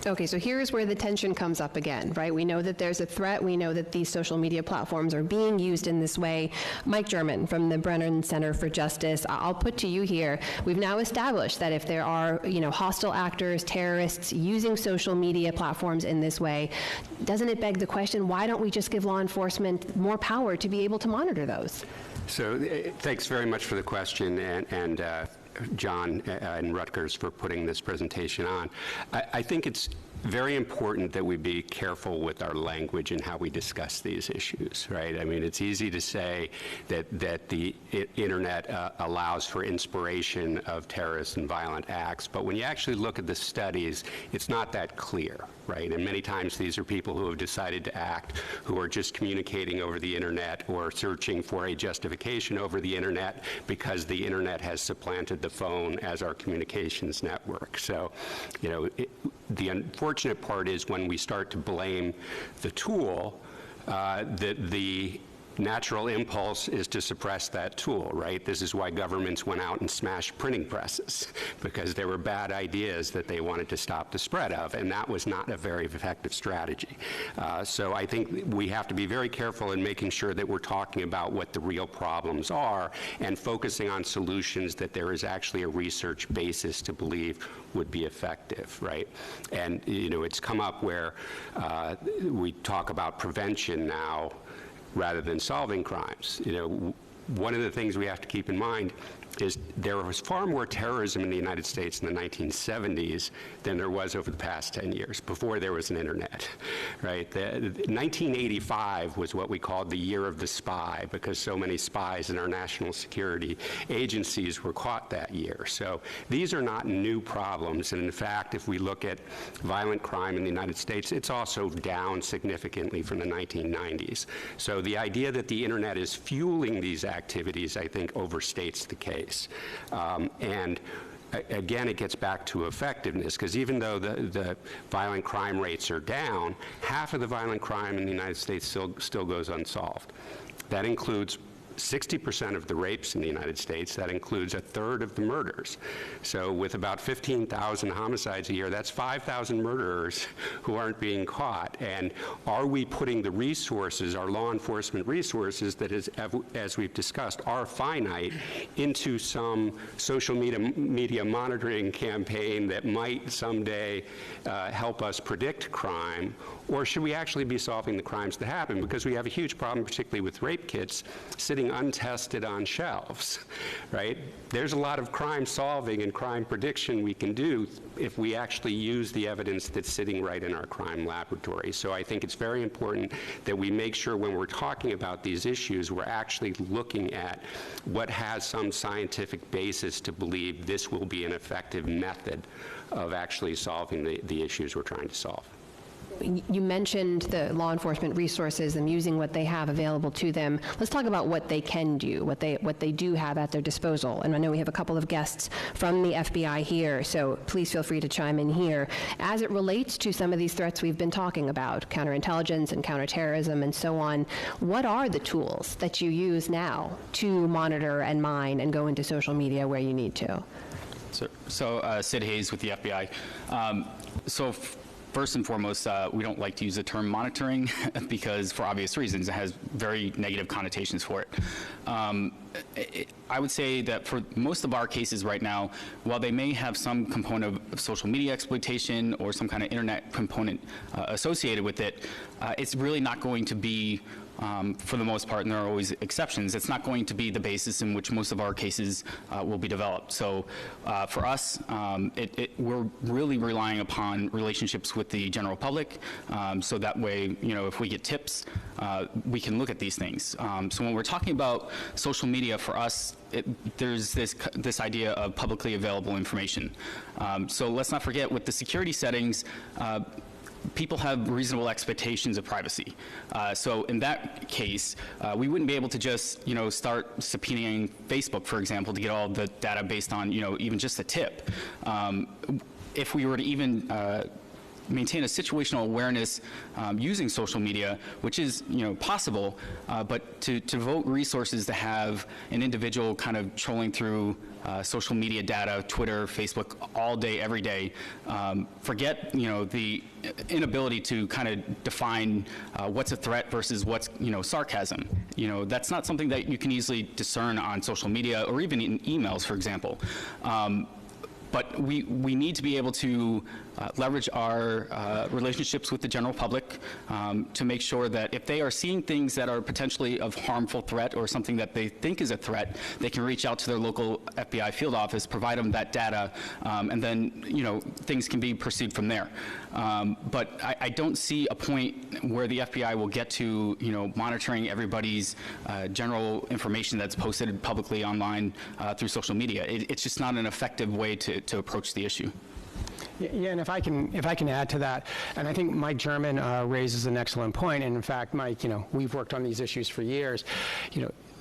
Okay, so here's where the tension comes up again, right? We know that there's a threat. We know that these social media platforms are being used in this way. Mike German from the Brennan Center for Justice, I'll put to you here, we've now established that if there are, hostile actors, terrorists using social media platforms in this way, doesn't it beg the question, why don't we just give law enforcement more power to be able to monitor those? So thanks very much for the question, and John and Rutgers for putting this presentation on. I think it's very important that we be careful with our language and how we discuss these issues, right? I mean, it's easy to say that the internet allows for inspiration of terrorist and violent acts, but when you actually look at the studies, it's not that clear, right? And many times these are people who have decided to act, who are just communicating over the internet or searching for a justification over the internet because the internet has supplanted the phone as our communications network. So, the unfortunate part is when we start to blame the tool, that the natural impulse is to suppress that tool, right? This is why governments went out and smashed printing presses, because there were bad ideas that they wanted to stop the spread of, and that was not a very effective strategy. So I think we have to be very careful in making sure that we're talking about what the real problems are and focusing on solutions that there is actually a research basis to believe would be effective, right? And, it's come up where we talk about prevention now rather than solving crimes. One of the things we have to keep in mind is there was far more terrorism in the United States in the 1970s than there was over the past 10 years, before there was an internet, right? 1985 was what we called the year of the spy, because so many spies in our national security agencies were caught that year. So these are not new problems, and in fact, if we look at violent crime in the United States, it's also down significantly from the 1990s. So the idea that the internet is fueling these activities, I think, overstates the case. And again, it gets back to effectiveness, because even though the violent crime rates are down, half of the violent crime in the United States still goes unsolved. That includes 60% of the rapes in the United States. That includes a third of the murders. So with about 15,000 homicides a year, that's 5,000 murderers who aren't being caught. And are we putting the resources, our law enforcement resources that is, as we've discussed, are finite, into some social media monitoring campaign that might someday help us predict crime? Or should we actually be solving the crimes that happen? Because we have a huge problem, particularly with rape kits, sitting sitting untested on shelves, right? There's a lot of crime solving and crime prediction we can do if we actually use the evidence that's sitting right in our crime laboratory. So I think it's very important that we make sure when we're talking about these issues, we're actually looking at what has some scientific basis to believe this will be an effective method of actually solving the issues we're trying to solve. You mentioned the law enforcement resources and using what they have available to them. Let's talk about what they can do, what they do have at their disposal. And I know we have a couple of guests from the FBI here, so please feel free to chime in here. As it relates to some of these threats we've been talking about, counterintelligence and counterterrorism and so on, what are the tools that you use now to monitor and mine and go into social media where you need to? So Sid Hayes with the FBI. First and foremost, we don't like to use the term monitoring because, for obvious reasons, it has very negative connotations for it. I would say that for most of our cases right now, while they may have some component of social media exploitation or some kind of internet component associated with it, it's really not going to be, for the most part, and there are always exceptions, it's not going to be the basis in which most of our cases will be developed. So for us, we're really relying upon relationships with the general public, so that way, if we get tips, we can look at these things. So when we're talking about social media, for us, there's this idea of publicly available information. So let's not forget, with the security settings, people have reasonable expectations of privacy. So in that case, we wouldn't be able to just, start subpoenaing Facebook, for example, to get all the data based on, even just a tip. If we were to even maintain a situational awareness using social media, which is possible, but to devote resources to have an individual kind of trolling through social media data, Twitter, Facebook, all day, every day, forget the inability to kind of define what's a threat versus what's sarcasm. That's not something that you can easily discern on social media or even in emails, for example. But we need to be able to leverage our relationships with the general public to make sure that if they are seeing things that are potentially of harmful threat or something that they think is a threat, they can reach out to their local FBI field office, provide them that data, and then things can be pursued from there. But I don't see a point where the FBI will get to monitoring everybody's general information that's posted publicly online through social media. It's just not an effective way to approach the issue. Yeah, and if I can add to that, and I think Mike German raises an excellent point. And in fact, Mike, we've worked on these issues for years.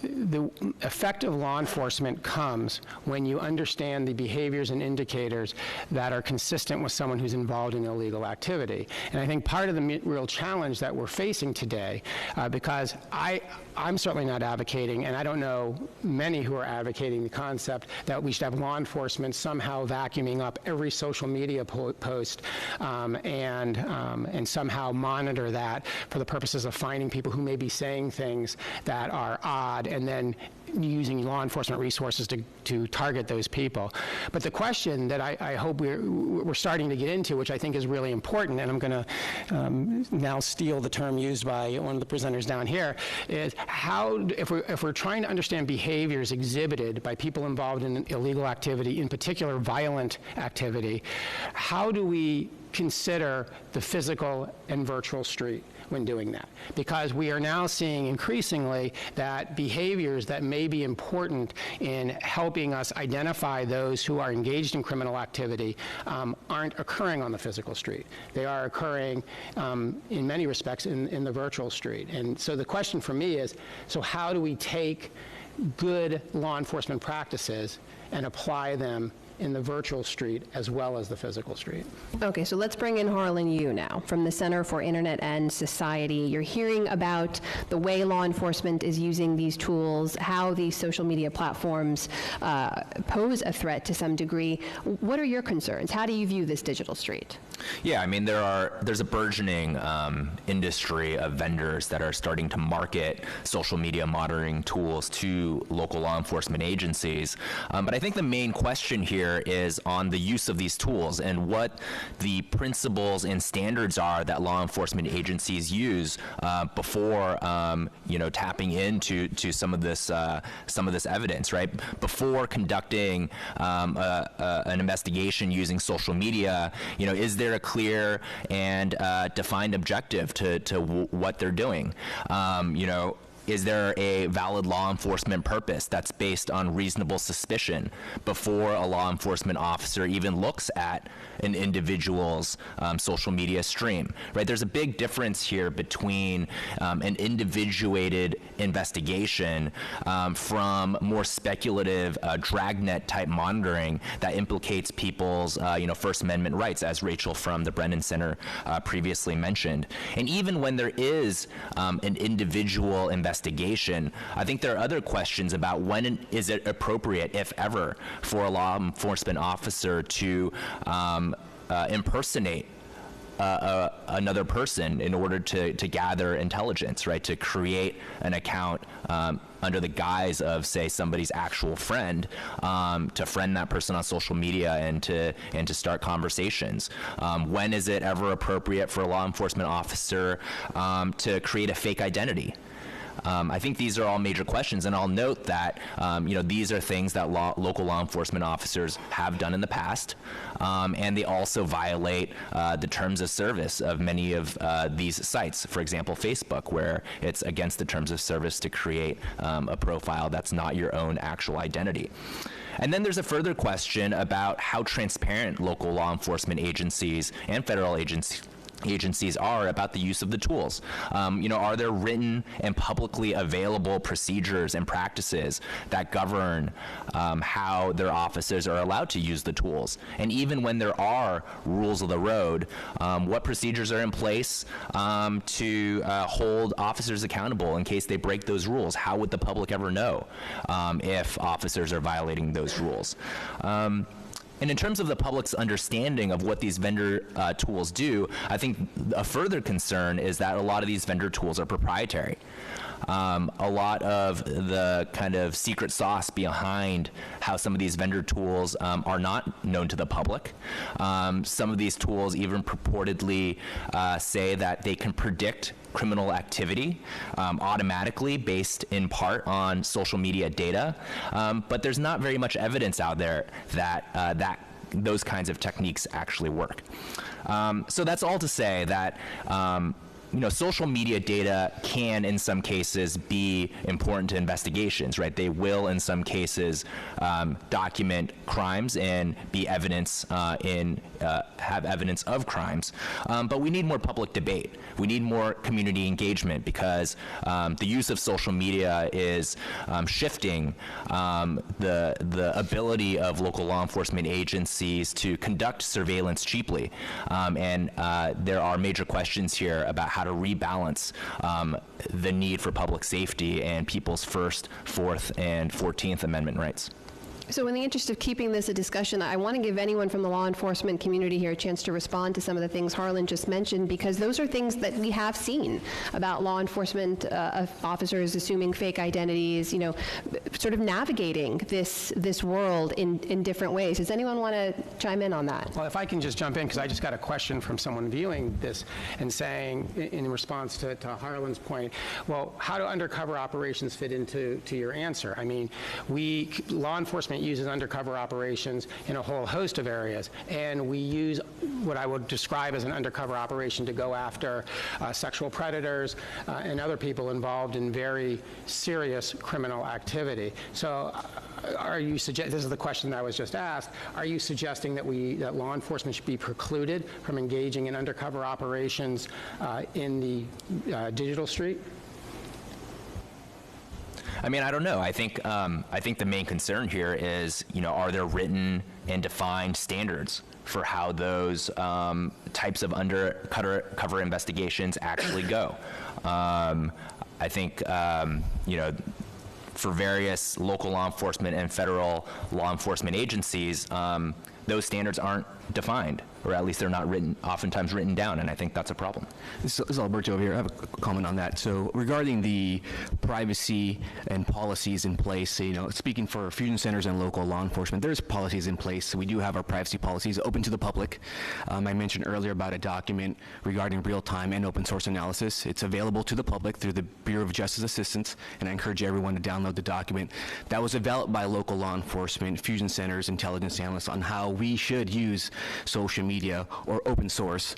The effect of law enforcement comes when you understand the behaviors and indicators that are consistent with someone who's involved in illegal activity. And I think part of the real challenge that we're facing today, because I'm certainly not advocating, and I don't know many who are advocating the concept that we should have law enforcement somehow vacuuming up every social media post and somehow monitor that for the purposes of finding people who may be saying things that are odd and then using law enforcement resources to target those people. But the question that I hope we're starting to get into, which I think is really important, and I'm going to now steal the term used by one of the presenters down here, is how, if we're trying to understand behaviors exhibited by people involved in illegal activity, in particular violent activity, how do we consider the physical and virtual street when doing that? Because we are now seeing increasingly that behaviors that may be important in helping us identify those who are engaged in criminal activity aren't occurring on the physical street. They are occurring in many respects in the virtual street. And so the question for me is, so how do we take good law enforcement practices and apply them in the virtual street as well as the physical street? Okay, so let's bring in Harlan Yu now from the Center for Internet and Society. You're hearing about the way law enforcement is using these tools, how these social media platforms pose a threat to some degree. What are your concerns? How do you view this digital street? Yeah, I mean, there's a burgeoning industry of vendors that are starting to market social media monitoring tools to local law enforcement agencies. But I think the main question here here is on the use of these tools and what the principles and standards are that law enforcement agencies use before, tapping into some of this evidence, right? Before conducting an investigation using social media, is there a clear and defined objective to what they're doing? Is there a valid law enforcement purpose that's based on reasonable suspicion before a law enforcement officer even looks at an individual's social media stream, right? There's a big difference here between an individuated investigation from more speculative dragnet type monitoring that implicates people's First Amendment rights, as Rachel from the Brennan Center previously mentioned. And even when there is an individual investigation, I think there are other questions about when is it appropriate, if ever, for a law enforcement officer to impersonate another person in order to gather intelligence, right? To create an account under the guise of, say, somebody's actual friend, to friend that person on social media and to start conversations. When is it ever appropriate for a law enforcement officer to create a fake identity? I think these are all major questions, and I'll note that these are things that local law enforcement officers have done in the past, and they also violate the terms of service of many of these sites. For example, Facebook, where it's against the terms of service to create a profile that's not your own actual identity. And then there's a further question about how transparent local law enforcement agencies and federal agencies are about the use of the tools. Are there written and publicly available procedures and practices that govern how their officers are allowed to use the tools? And even when there are rules of the road, what procedures are in place to hold officers accountable in case they break those rules? How would the public ever know if officers are violating those rules? And in terms of the public's understanding of what these vendor tools do, I think a further concern is that a lot of these vendor tools are proprietary. A lot of the kind of secret sauce behind how some of these vendor tools are not known to the public. Some of these tools even purportedly say that they can predict criminal activity automatically based in part on social media data, but there's not very much evidence out there that those kinds of techniques actually work. So that's all to say that social media data can, in some cases, be important to investigations, right? They will, in some cases, document crimes and be evidence have evidence of crimes. But we need more public debate. We need more community engagement because the use of social media is shifting the ability of local law enforcement agencies to conduct surveillance cheaply. And there are major questions here about how to rebalance the need for public safety and people's First, Fourth, and 14th Amendment rights. So in the interest of keeping this a discussion, I want to give anyone from the law enforcement community here a chance to respond to some of the things Harlan just mentioned, because those are things that we have seen about law enforcement officers assuming fake identities, sort of navigating this world in different ways. Does anyone want to chime in on that? Well, if I can just jump in, because I just got a question from someone viewing this and saying, in response to Harlan's point, well, how do undercover operations fit into your answer? I mean, law enforcement uses undercover operations in a whole host of areas, and we use what I would describe as an undercover operation to go after sexual predators and other people involved in very serious criminal activity. So are you this is the question that I was just asked, are you suggesting that law enforcement should be precluded from engaging in undercover operations in the digital street? I mean, I don't know. I think the main concern here is, are there written and defined standards for how those types of undercover investigations actually go? I think, for various local law enforcement and federal law enforcement agencies, those standards aren't defined, or at least they're not oftentimes written down, and I think that's a problem. This is Alberto over here. I have a comment on that. So regarding the privacy and policies in place, speaking for fusion centers and local law enforcement, there's policies in place. So we do have our privacy policies open to the public. I mentioned earlier about a document regarding real-time and open source analysis. It's available to the public through the Bureau of Justice Assistance, and I encourage everyone to download the document. That was developed by local law enforcement, fusion centers, intelligence analysts on how we should use social media or open source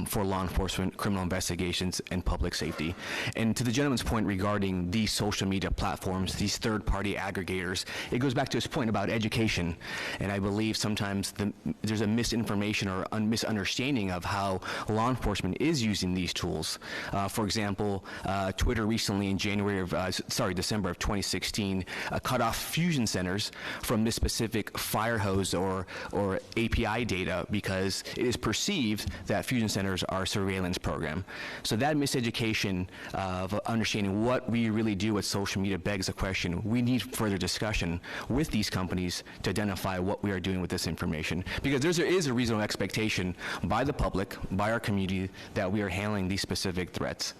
for law enforcement, criminal investigations, and public safety. And to the gentleman's point regarding these social media platforms, these third-party aggregators, it goes back to his point about education. And I believe sometimes there's a misinformation or a misunderstanding of how law enforcement is using these tools. For example, Twitter recently in December of 2016 cut off fusion centers from this specific fire hose or API data because it is perceived that fusion centers are a surveillance program. So that miseducation of understanding what we really do with social media begs the question. We need further discussion with these companies to identify what we are doing with this information. Because there is a reasonable expectation by the public, by our community, that we are handling these specific threats.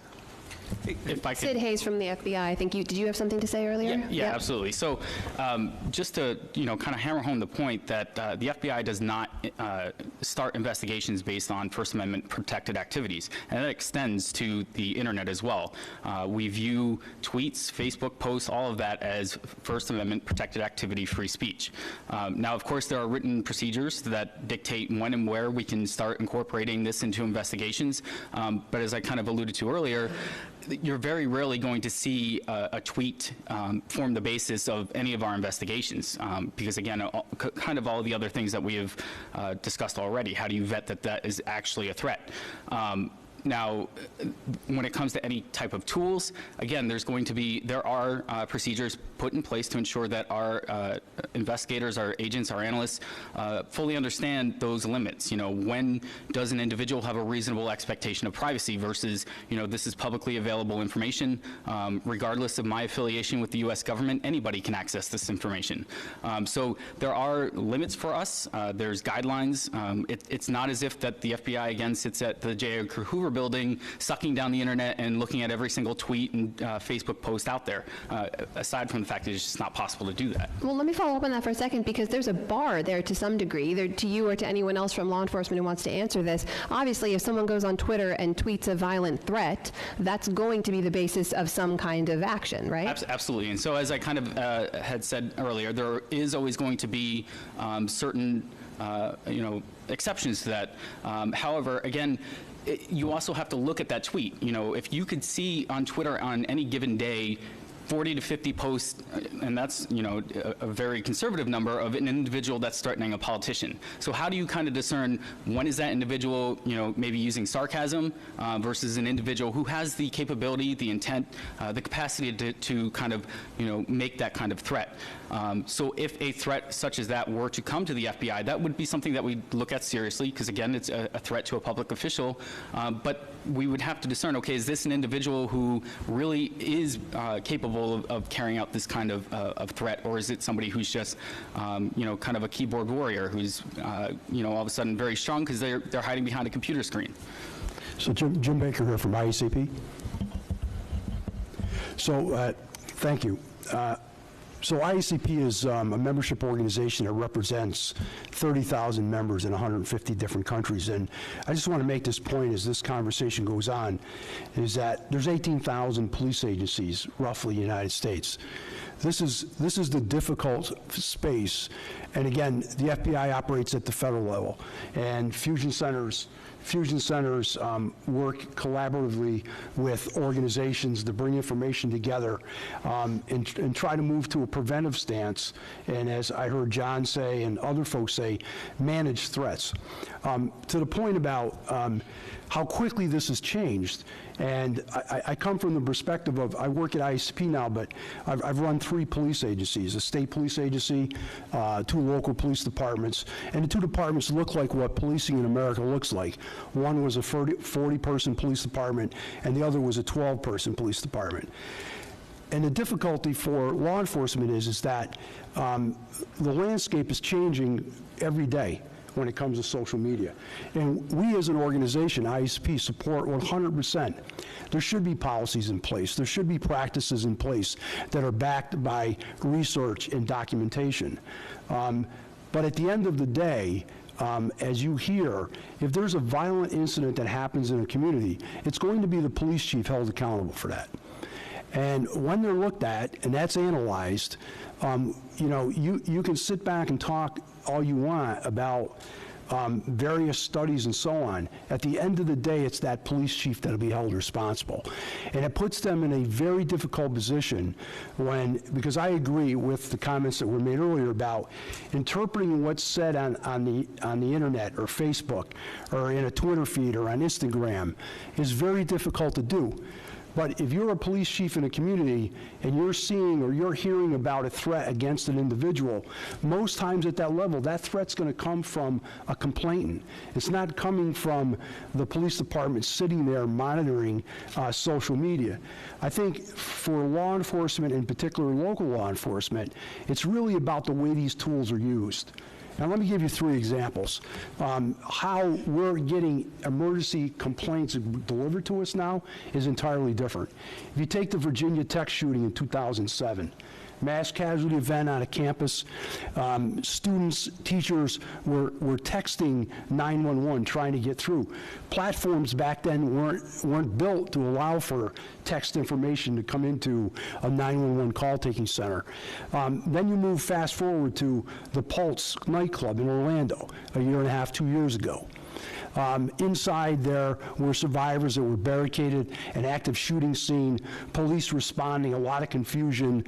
If I could, Sid Hayes from the FBI, I think did you have something to say earlier? Yeah, absolutely. So just to, kind of hammer home the point that the FBI does not start investigations based on First Amendment protected activities, and that extends to the internet as well. We view tweets, Facebook posts, all of that as First Amendment protected activity, free speech. Now, of course, there are written procedures that dictate when and where we can start incorporating this into investigations, but as I kind of alluded to earlier, you're very rarely going to see a tweet form the basis of any of our investigations because, again, kind of all the other things that we have discussed already. How do you vet that that is actually a threat? Now, when it comes to any type of tools, again, there are procedures put in place to ensure that our investigators, our agents, our analysts fully understand those limits. When does an individual have a reasonable expectation of privacy versus, this is publicly available information. Regardless of my affiliation with the U.S. government, anybody can access this information. So there are limits for us. There's guidelines. It's not as if that the FBI, again, sits at the J. Edgar Hoover building, sucking down the internet and looking at every single tweet and Facebook post out there, aside from the fact that it's just not possible to do that. Well, let me follow up on that for a second, because there's a bar there to some degree, either to you or to anyone else from law enforcement who wants to answer this. Obviously, if someone goes on Twitter and tweets a violent threat, that's going to be the basis of some kind of action, right? Absolutely. And so as I kind of had said earlier, there is always going to be certain, exceptions to that. However, again, you also have to look at that tweet. If you could see on Twitter on any given day 40 to 50 posts, and that's, a very conservative number of an individual that's threatening a politician. So how do you kind of discern when is that individual, maybe using sarcasm versus an individual who has the capability, the intent, the capacity to kind of, make that kind of threat? So if a threat such as that were to come to the FBI, that would be something that we'd look at seriously, because again, it's a threat to a public official. But we would have to discern, okay, is this an individual who really is capable of carrying out this kind of threat, or is it somebody who's just, kind of a keyboard warrior who's, all of a sudden very strong because they're hiding behind a computer screen? So Jim Baker here from IACP. So thank you. So IACP is a membership organization that represents 30,000 members in 150 different countries. And I just want to make this point as this conversation goes on, is that there's 18,000 police agencies, roughly, in the United States. This is the difficult space. And again, the FBI operates at the federal level. And fusion centers work collaboratively with organizations to bring information together and try to move to a preventive stance, and as I heard John say and other folks say, manage threats. To the point about how quickly this has changed, and I come from the perspective of, I work at IACP now, but I've run 3 police agencies, a state police agency, 2 local police departments, and the 2 departments look like what policing in America looks like. One was a 40-person police department, and the other was a 12-person police department. And the difficulty for law enforcement is that the landscape is changing every day. when it comes to social media. And we as an organization, ISP, support 100%. There should be policies in place. There should be practices in place that are backed by research and documentation. But at the end of the day, as you hear, if there's a violent incident that happens in a community, it's going to be the police chief held accountable for that. And when they're looked at and that's analyzed, you know, you can sit back and talk all you want about various studies and so on. At the end of the day, it's that police chief that'll be held responsible. And it puts them in a very difficult position because I agree with the comments that were made earlier about interpreting what's said on the internet or Facebook or in a Twitter feed or on Instagram is very difficult to do. But if you're a police chief in a community and you're seeing or you're hearing about a threat against an individual, most times at that level, that threat's going to come from a complainant. It's not coming from the police department sitting there monitoring social media. I think for law enforcement, in particular local law enforcement, it's really about the way these tools are used. Now, let me give you 3 examples. How we're getting emergency complaints delivered to us now is entirely different. If you take the Virginia Tech shooting in 2007, mass casualty event on a campus, students, teachers were texting 911 trying to get through. Platforms back then weren't built to allow for text information to come into a 911 call-taking center. Then you move fast forward to the Pulse nightclub in Orlando a year and a half, 2 years ago. Inside there were survivors that were barricaded, an active shooting scene, police responding, a lot of confusion.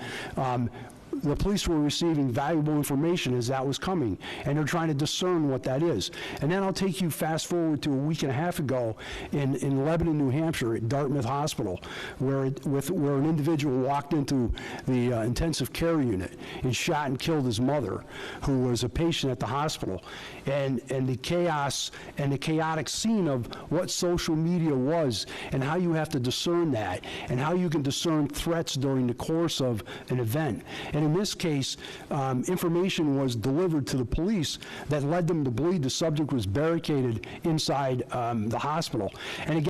The police were receiving valuable information as that was coming, and they're trying to discern what that is. And then I'll take you fast forward to a week and a half ago in Lebanon, New Hampshire, at Dartmouth Hospital, where an individual walked into the intensive care unit and shot and killed his mother, who was a patient at the hospital. And the chaos and the chaotic scene of what social media was and how you have to discern that and how you can discern threats during the course of an event. And in this case, information was delivered to the police that led them to believe the subject was barricaded inside the hospital. And again,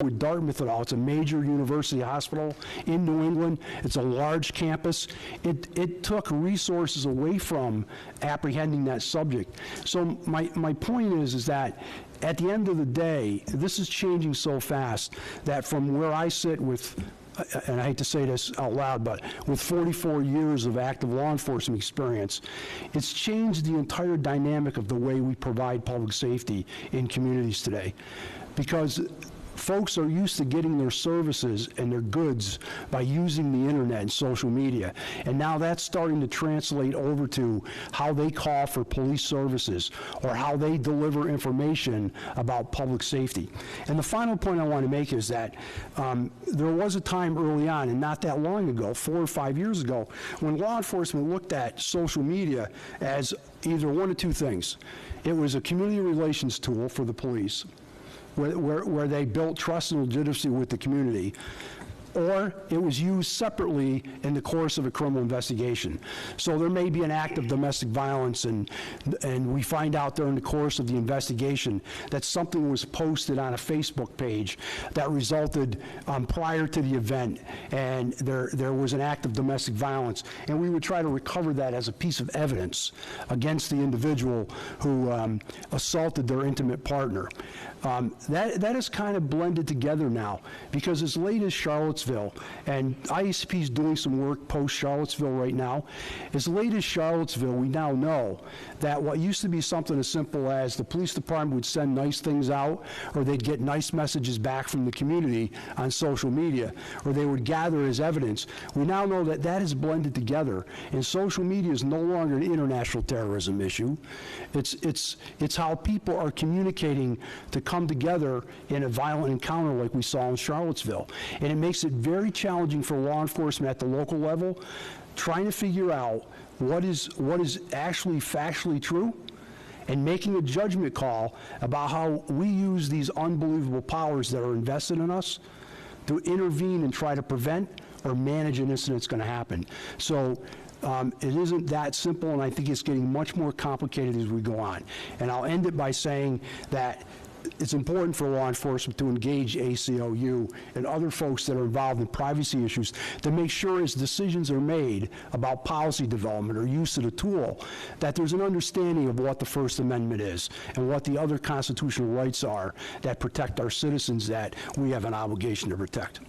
with Dartmouth at all, it's a major university hospital in New England. It's a large campus. It took resources away from apprehending that subject. So my point is that at the end of the day, this is changing so fast that from where I sit with, and I hate to say this out loud, but with 44 years of active law enforcement experience, it's changed the entire dynamic of the way we provide public safety in communities today. Because folks are used to getting their services and their goods by using the internet and social media. And now that's starting to translate over to how they call for police services or how they deliver information about public safety. And the final point I want to make is that there was a time early on, and not that long ago, 4 or 5 years ago, when law enforcement looked at social media as either one of 2 things. It was a community relations tool for the police, where they built trust and legitimacy with the community, or it was used separately in the course of a criminal investigation. So there may be an act of domestic violence, and we find out during the course of the investigation that something was posted on a Facebook page that resulted prior to the event, and there was an act of domestic violence, and we would try to recover that as a piece of evidence against the individual who assaulted their intimate partner. That is kind of blended together now, because as late as Charlottesville, and ISP is doing some work post-Charlottesville right now, as late as Charlottesville, we now know that what used to be something as simple as the police department would send nice things out, or they'd get nice messages back from the community on social media, or they would gather as evidence. We now know that that is blended together, and social media is no longer an international terrorism issue. It's how people are communicating to come together in a violent encounter like we saw in Charlottesville. And it makes it very challenging for law enforcement at the local level, trying to figure out what is actually factually true and making a judgment call about how we use these unbelievable powers that are invested in us to intervene and try to prevent or manage an incident that's going to happen. So It isn't that simple, and I think it's getting much more complicated as we go on. And I'll end it by saying that it's important for law enforcement to engage ACLU and other folks that are involved in privacy issues to make sure as decisions are made about policy development or use of the tool, that there's an understanding of what the First Amendment is and what the other constitutional rights are that protect our citizens that we have an obligation to protect.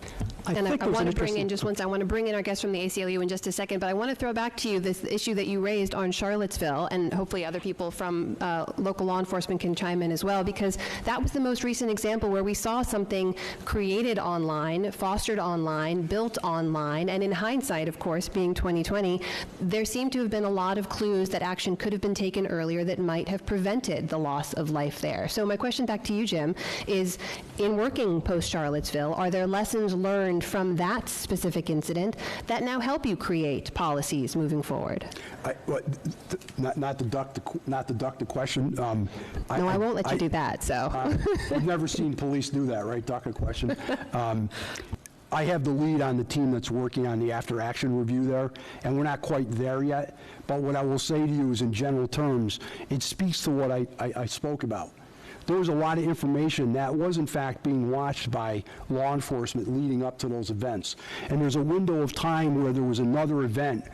I want to bring in I want to bring in our guest from the ACLU in just a second, but I want to throw back to you this issue that you raised on Charlottesville, and hopefully other people from local law enforcement can chime in as well, because that was the most recent example where we saw something created online, fostered online, built online, and in hindsight, of course, being 2020, there seemed to have been a lot of clues that action could have been taken earlier that might have prevented the loss of life there. So my question back to you, Jim, is in working post-Charlottesville, are there lessons learned from that specific incident that now help you create policies moving forward? Not to duck the question. No, I won't let you do that. So I've never seen police do that, right? Duck a question. I have the lead on the team that's working on the after-action review there, and we're not quite there yet. But what I will say to you is, in general terms, it speaks to what I spoke about. There was a lot of information that was, in fact, being watched by law enforcement leading up to those events. And there's a window of time where there was another event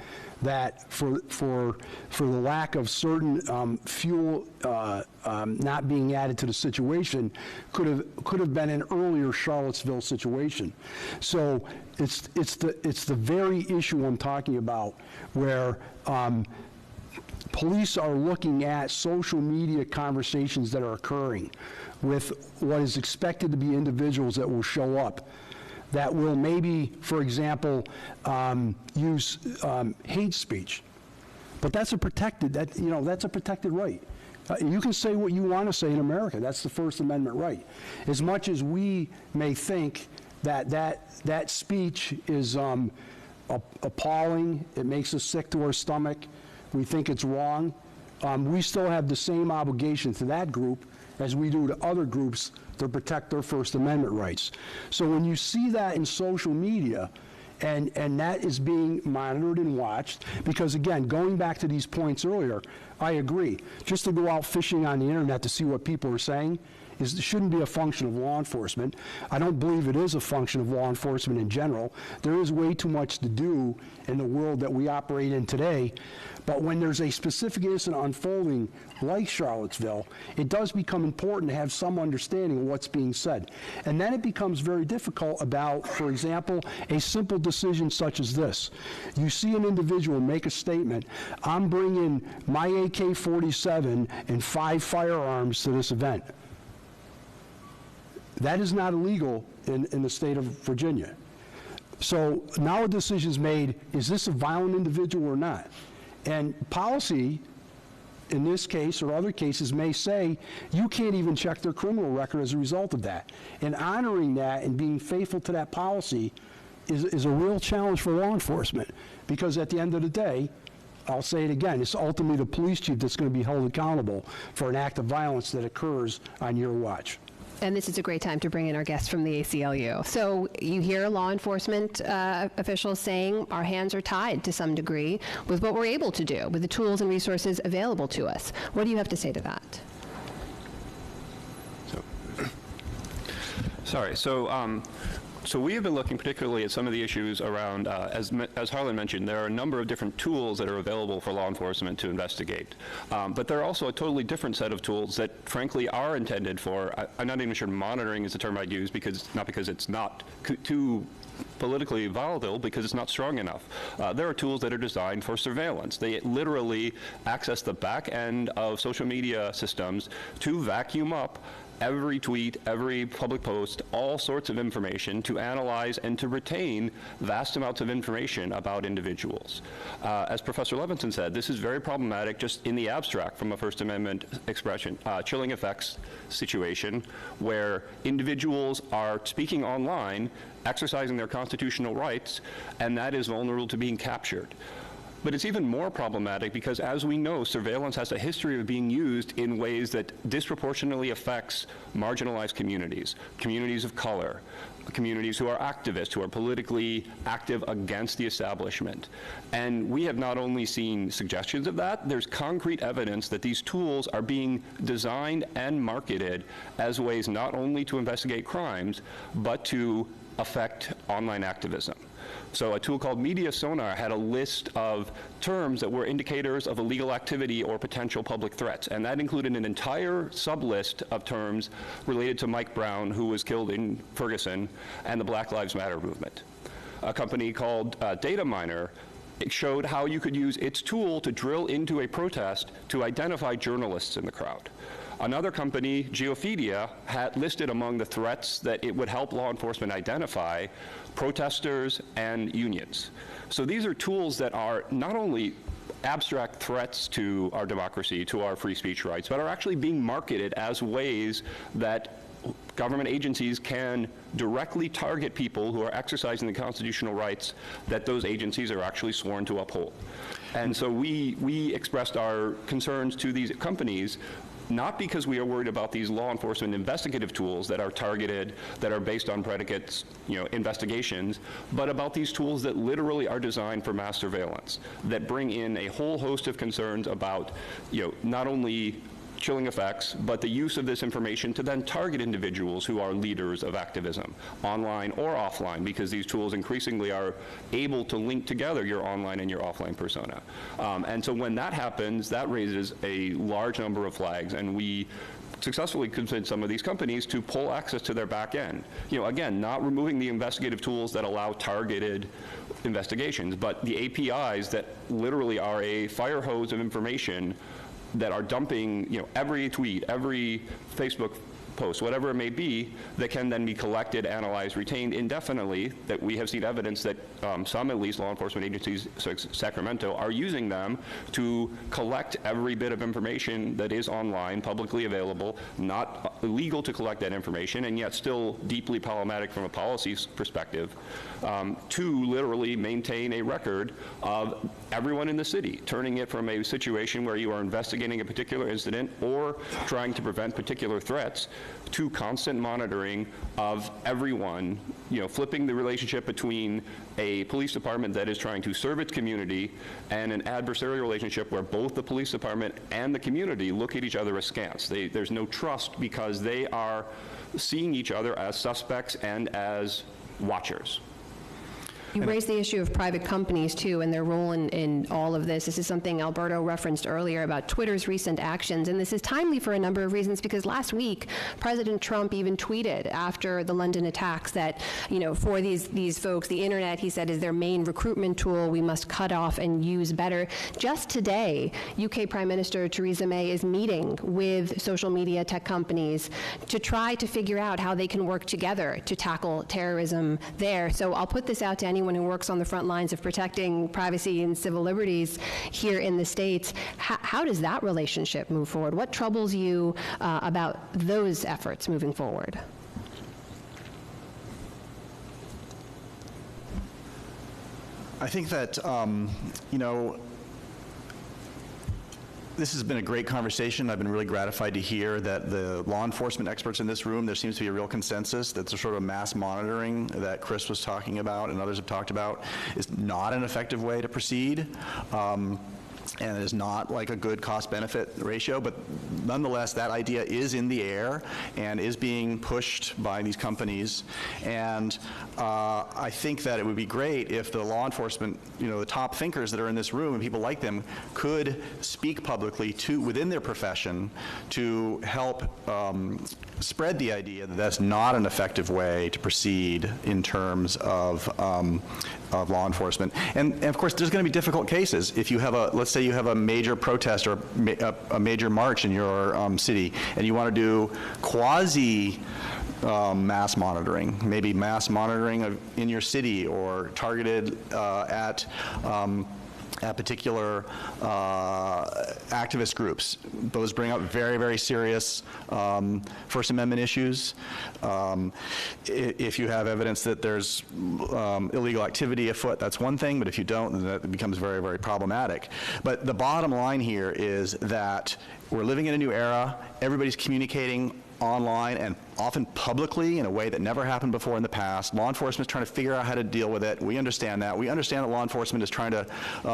that, for the lack of certain fuel not being added to the situation, could have been an earlier Charlottesville situation. So it's the very issue I'm talking about, where police are looking at social media conversations that are occurring with what is expected to be individuals that will show up, that will maybe, for example, use hate speech. But that's a protected right. You can say what you want to say in America. That's the First Amendment right. As much as we may think that speech is appalling, it makes us sick to our stomach, we think it's wrong, we still have the same obligation to that group as we do to other groups to protect their First Amendment rights. So when you see that in social media, and that is being monitored and watched, because again, going back to these points earlier, I agree. Just to go out fishing on the internet to see what people are saying shouldn't be a function of law enforcement. I don't believe it is a function of law enforcement in general. There is way too much to do in the world that we operate in today. But when there's a specific incident unfolding like Charlottesville, it does become important to have some understanding of what's being said. And then it becomes very difficult about, for example, a simple decision such as this. You see an individual make a statement, I'm bringing my AK-47 and 5 firearms to this event. That is not illegal in the state of Virginia. So now a decision is made, is this a violent individual or not? And policy, in this case or other cases, may say you can't even check their criminal record as a result of that. And honoring that and being faithful to that policy is a real challenge for law enforcement, because at the end of the day, I'll say it again, it's ultimately the police chief that's going to be held accountable for an act of violence that occurs on your watch. And this is a great time to bring in our guests from the ACLU. So you hear law enforcement officials saying our hands are tied to some degree with what we're able to do, with the tools and resources available to us. What do you have to say to that? So we have been looking particularly at some of the issues around, as Harlan mentioned, there are a number of different tools that are available for law enforcement to investigate. But there are also a totally different set of tools that, frankly, are intended for, I'm not even sure monitoring is the term I'd use, not because it's not too politically volatile, because it's not strong enough. There are tools that are designed for surveillance. They literally access the back end of social media systems to vacuum up every tweet, every public post, all sorts of information to analyze and to retain vast amounts of information about individuals. As Professor Levinson said, this is very problematic just in the abstract from a First Amendment expression. Chilling effects situation where individuals are speaking online, exercising their constitutional rights, and that is vulnerable to being captured. But it's even more problematic because, as we know, surveillance has a history of being used in ways that disproportionately affects marginalized communities, communities of color, communities who are activists, who are politically active against the establishment. And we have not only seen suggestions of that, there's concrete evidence that these tools are being designed and marketed as ways not only to investigate crimes, but to affect online activism. So a tool called Media Sonar had a list of terms that were indicators of illegal activity or potential public threats, and that included an entire sub-list of terms related to Mike Brown, who was killed in Ferguson, and the Black Lives Matter movement. A company called Data Miner, it showed how you could use its tool to drill into a protest to identify journalists in the crowd. Another company, Geophedia, had listed among the threats that it would help law enforcement identify protesters and unions. So these are tools that are not only abstract threats to our democracy, to our free speech rights, but are actually being marketed as ways that government agencies can directly target people who are exercising the constitutional rights that those agencies are actually sworn to uphold. And so we expressed our concerns to these companies, not because we are worried about these law enforcement investigative tools that are targeted, that are based on predicates, investigations, but about these tools that literally are designed for mass surveillance, that bring in a whole host of concerns about, not only chilling effects, but the use of this information to then target individuals who are leaders of activism, online or offline, because these tools increasingly are able to link together your online and your offline persona. And so when that happens, that raises a large number of flags, and we successfully convinced some of these companies to pull access to their back end. Again, not removing the investigative tools that allow targeted investigations, but the APIs that literally are a fire hose of information that are dumping, every tweet, every Facebook post, whatever it may be, that can then be collected, analyzed, retained indefinitely, that we have seen evidence that some, at least, law enforcement agencies, Sacramento, are using them to collect every bit of information that is online, publicly available, not illegal to collect that information, and yet still deeply problematic from a policy perspective, to literally maintain a record of everyone in the city, turning it from a situation where you are investigating a particular incident or trying to prevent particular threats to constant monitoring of everyone, flipping the relationship between a police department that is trying to serve its community and an adversarial relationship where both the police department and the community look at each other askance. There's no trust because they are seeing each other as suspects and as watchers. You raised the issue of private companies, too, and their role in all of this. This is something Alberto referenced earlier about Twitter's recent actions, and this is timely for a number of reasons, because last week, President Trump even tweeted after the London attacks that, for these folks, the internet, he said, is their main recruitment tool. We must cut off and use better. Just today, UK Prime Minister Theresa May is meeting with social media tech companies to try to figure out how they can work together to tackle terrorism there. So I'll put this out to anyone who works on the front lines of protecting privacy and civil liberties here in the States. How does that relationship move forward? What troubles you about those efforts moving forward? I think that, this has been a great conversation. I've been really gratified to hear that the law enforcement experts in this room, there seems to be a real consensus that the sort of mass monitoring that Chris was talking about and others have talked about is not an effective way to proceed. And it is not like a good cost-benefit ratio, but nonetheless, that idea is in the air and is being pushed by these companies. And I think that it would be great if the law enforcement, the top thinkers that are in this room and people like them could speak publicly within their profession to help spread the idea that that's not an effective way to proceed in terms of law enforcement. And of course, there's going to be difficult cases. If you have let's say you have a major protest or a major march in your city, and you want to do quasi mass monitoring, maybe mass monitoring in your city or targeted at at particular activist groups. Those bring up very, very serious First Amendment issues. If you have evidence that there's illegal activity afoot, that's one thing, but if you don't, then that becomes very, very problematic. But the bottom line here is that we're living in a new era. Everybody's communicating online and often publicly in a way that never happened before in the past. Law enforcement is trying to figure out how to deal with it. We understand that. We understand that law enforcement is trying to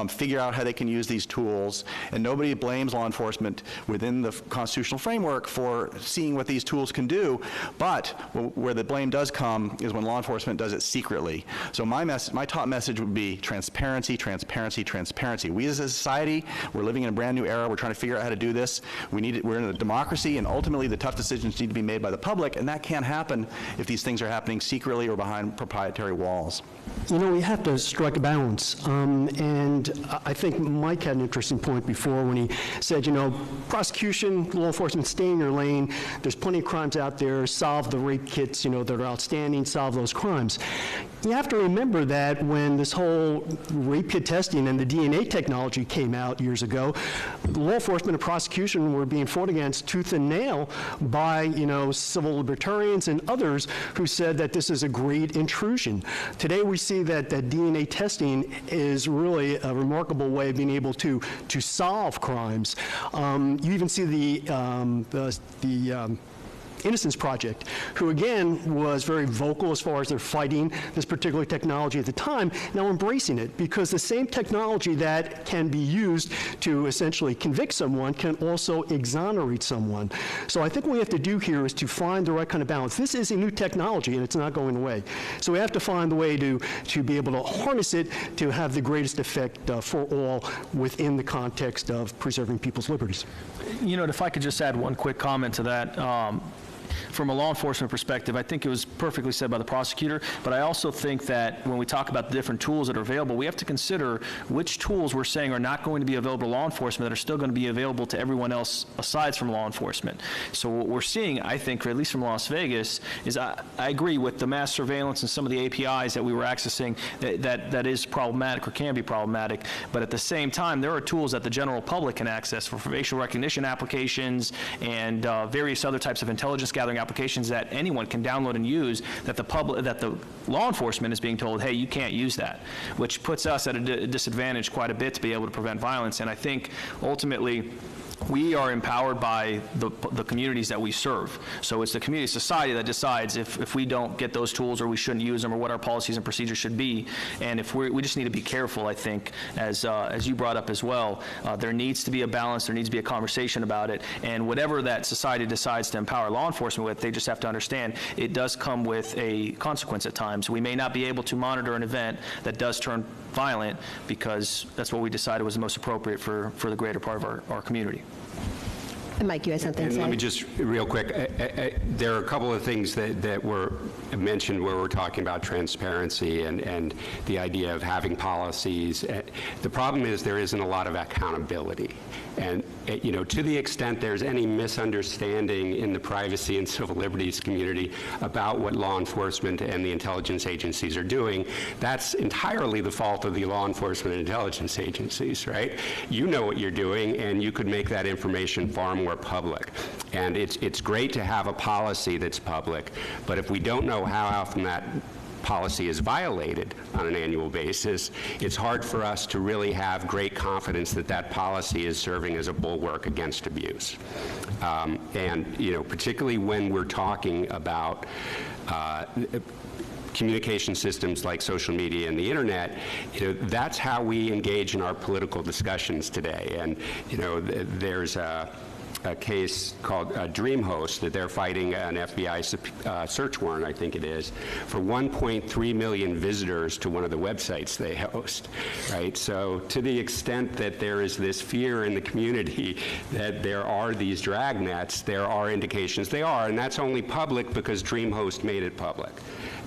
figure out how they can use these tools, and nobody blames law enforcement within the constitutional framework for seeing what these tools can do, but where the blame does come is when law enforcement does it secretly. So my top message would be transparency, transparency, transparency. We as a society, we're living in a brand new era. We're trying to figure out how to do this. We're in a democracy, and ultimately the tough decisions need to be made by the public, and that can't happen if these things are happening secretly or behind proprietary walls. You know, we have to strike a balance. And I think Mike had an interesting point before when he said, you know, prosecution, law enforcement, stay in your lane. There's plenty of crimes out there. Solve the rape kits, you know, that are outstanding. Solve those crimes. You have to remember that when this whole rape kit testing and the DNA technology came out years ago, law enforcement and prosecution were being fought against tooth and nail by, you know, civil libertarians and others who said that this is a great intrusion. Today we see that DNA testing is really a remarkable way of being able to solve crimes. You even see the Innocence Project, who again was very vocal as far as they're fighting this particular technology at the time, now embracing it, because the same technology that can be used to essentially convict someone can also exonerate someone. So I think what we have to do here is to find the right kind of balance. This is a new technology and it's not going away. So we have to find the way to be able to harness it to have the greatest effect for all within the context of preserving people's liberties. You know, if I could just add one quick comment to that. From a law enforcement perspective, I think it was perfectly said by the prosecutor, but I also think that when we talk about the different tools that are available, we have to consider which tools we're saying are not going to be available to law enforcement that are still going to be available to everyone else aside from law enforcement. So what we're seeing, I think, at least from Las Vegas, is I agree with the mass surveillance and some of the APIs that we were accessing that is problematic or can be problematic, but at the same time, there are tools that the general public can access for facial recognition applications and various other types of intelligence gathering applications that anyone can download and use that the law enforcement is being told, hey, you can't use that, which puts us at a disadvantage quite a bit to be able to prevent violence. And I think ultimately we are empowered by the communities that we serve. So it's the community society that decides if we don't get those tools or we shouldn't use them or what our policies and procedures should be. And if we just need to be careful, I think, as you brought up as well, there needs to be a balance, there needs to be a conversation about it. And whatever that society decides to empower law enforcement with, they just have to understand it does come with a consequence at times. We may not be able to monitor an event that does turn violent because that's what we decided was the most appropriate for the greater part of our community. And Mike, you had something to say? Let me just, real quick, there are a couple of things that were mentioned where we're talking about transparency and the idea of having policies. The problem is there isn't a lot of accountability. And, you know, to the extent there's any misunderstanding in the privacy and civil liberties community about what law enforcement and the intelligence agencies are doing, that's entirely the fault of the law enforcement and intelligence agencies, right? You know what you're doing, and you could make that information far more public. And it's great to have a policy that's public, but if we don't know how often that policy is violated on an annual basis, it's hard for us to really have great confidence that that policy is serving as a bulwark against abuse. And, you know, particularly when we're talking about communication systems like social media and the internet, you know, that's how we engage in our political discussions today. And, you know, there's a case called DreamHost that they're fighting an FBI search warrant, I think it is, for 1.3 million visitors to one of the websites they host, right? So to the extent that there is this fear in the community that there are these dragnets, there are indications they are, and that's only public because DreamHost made it public.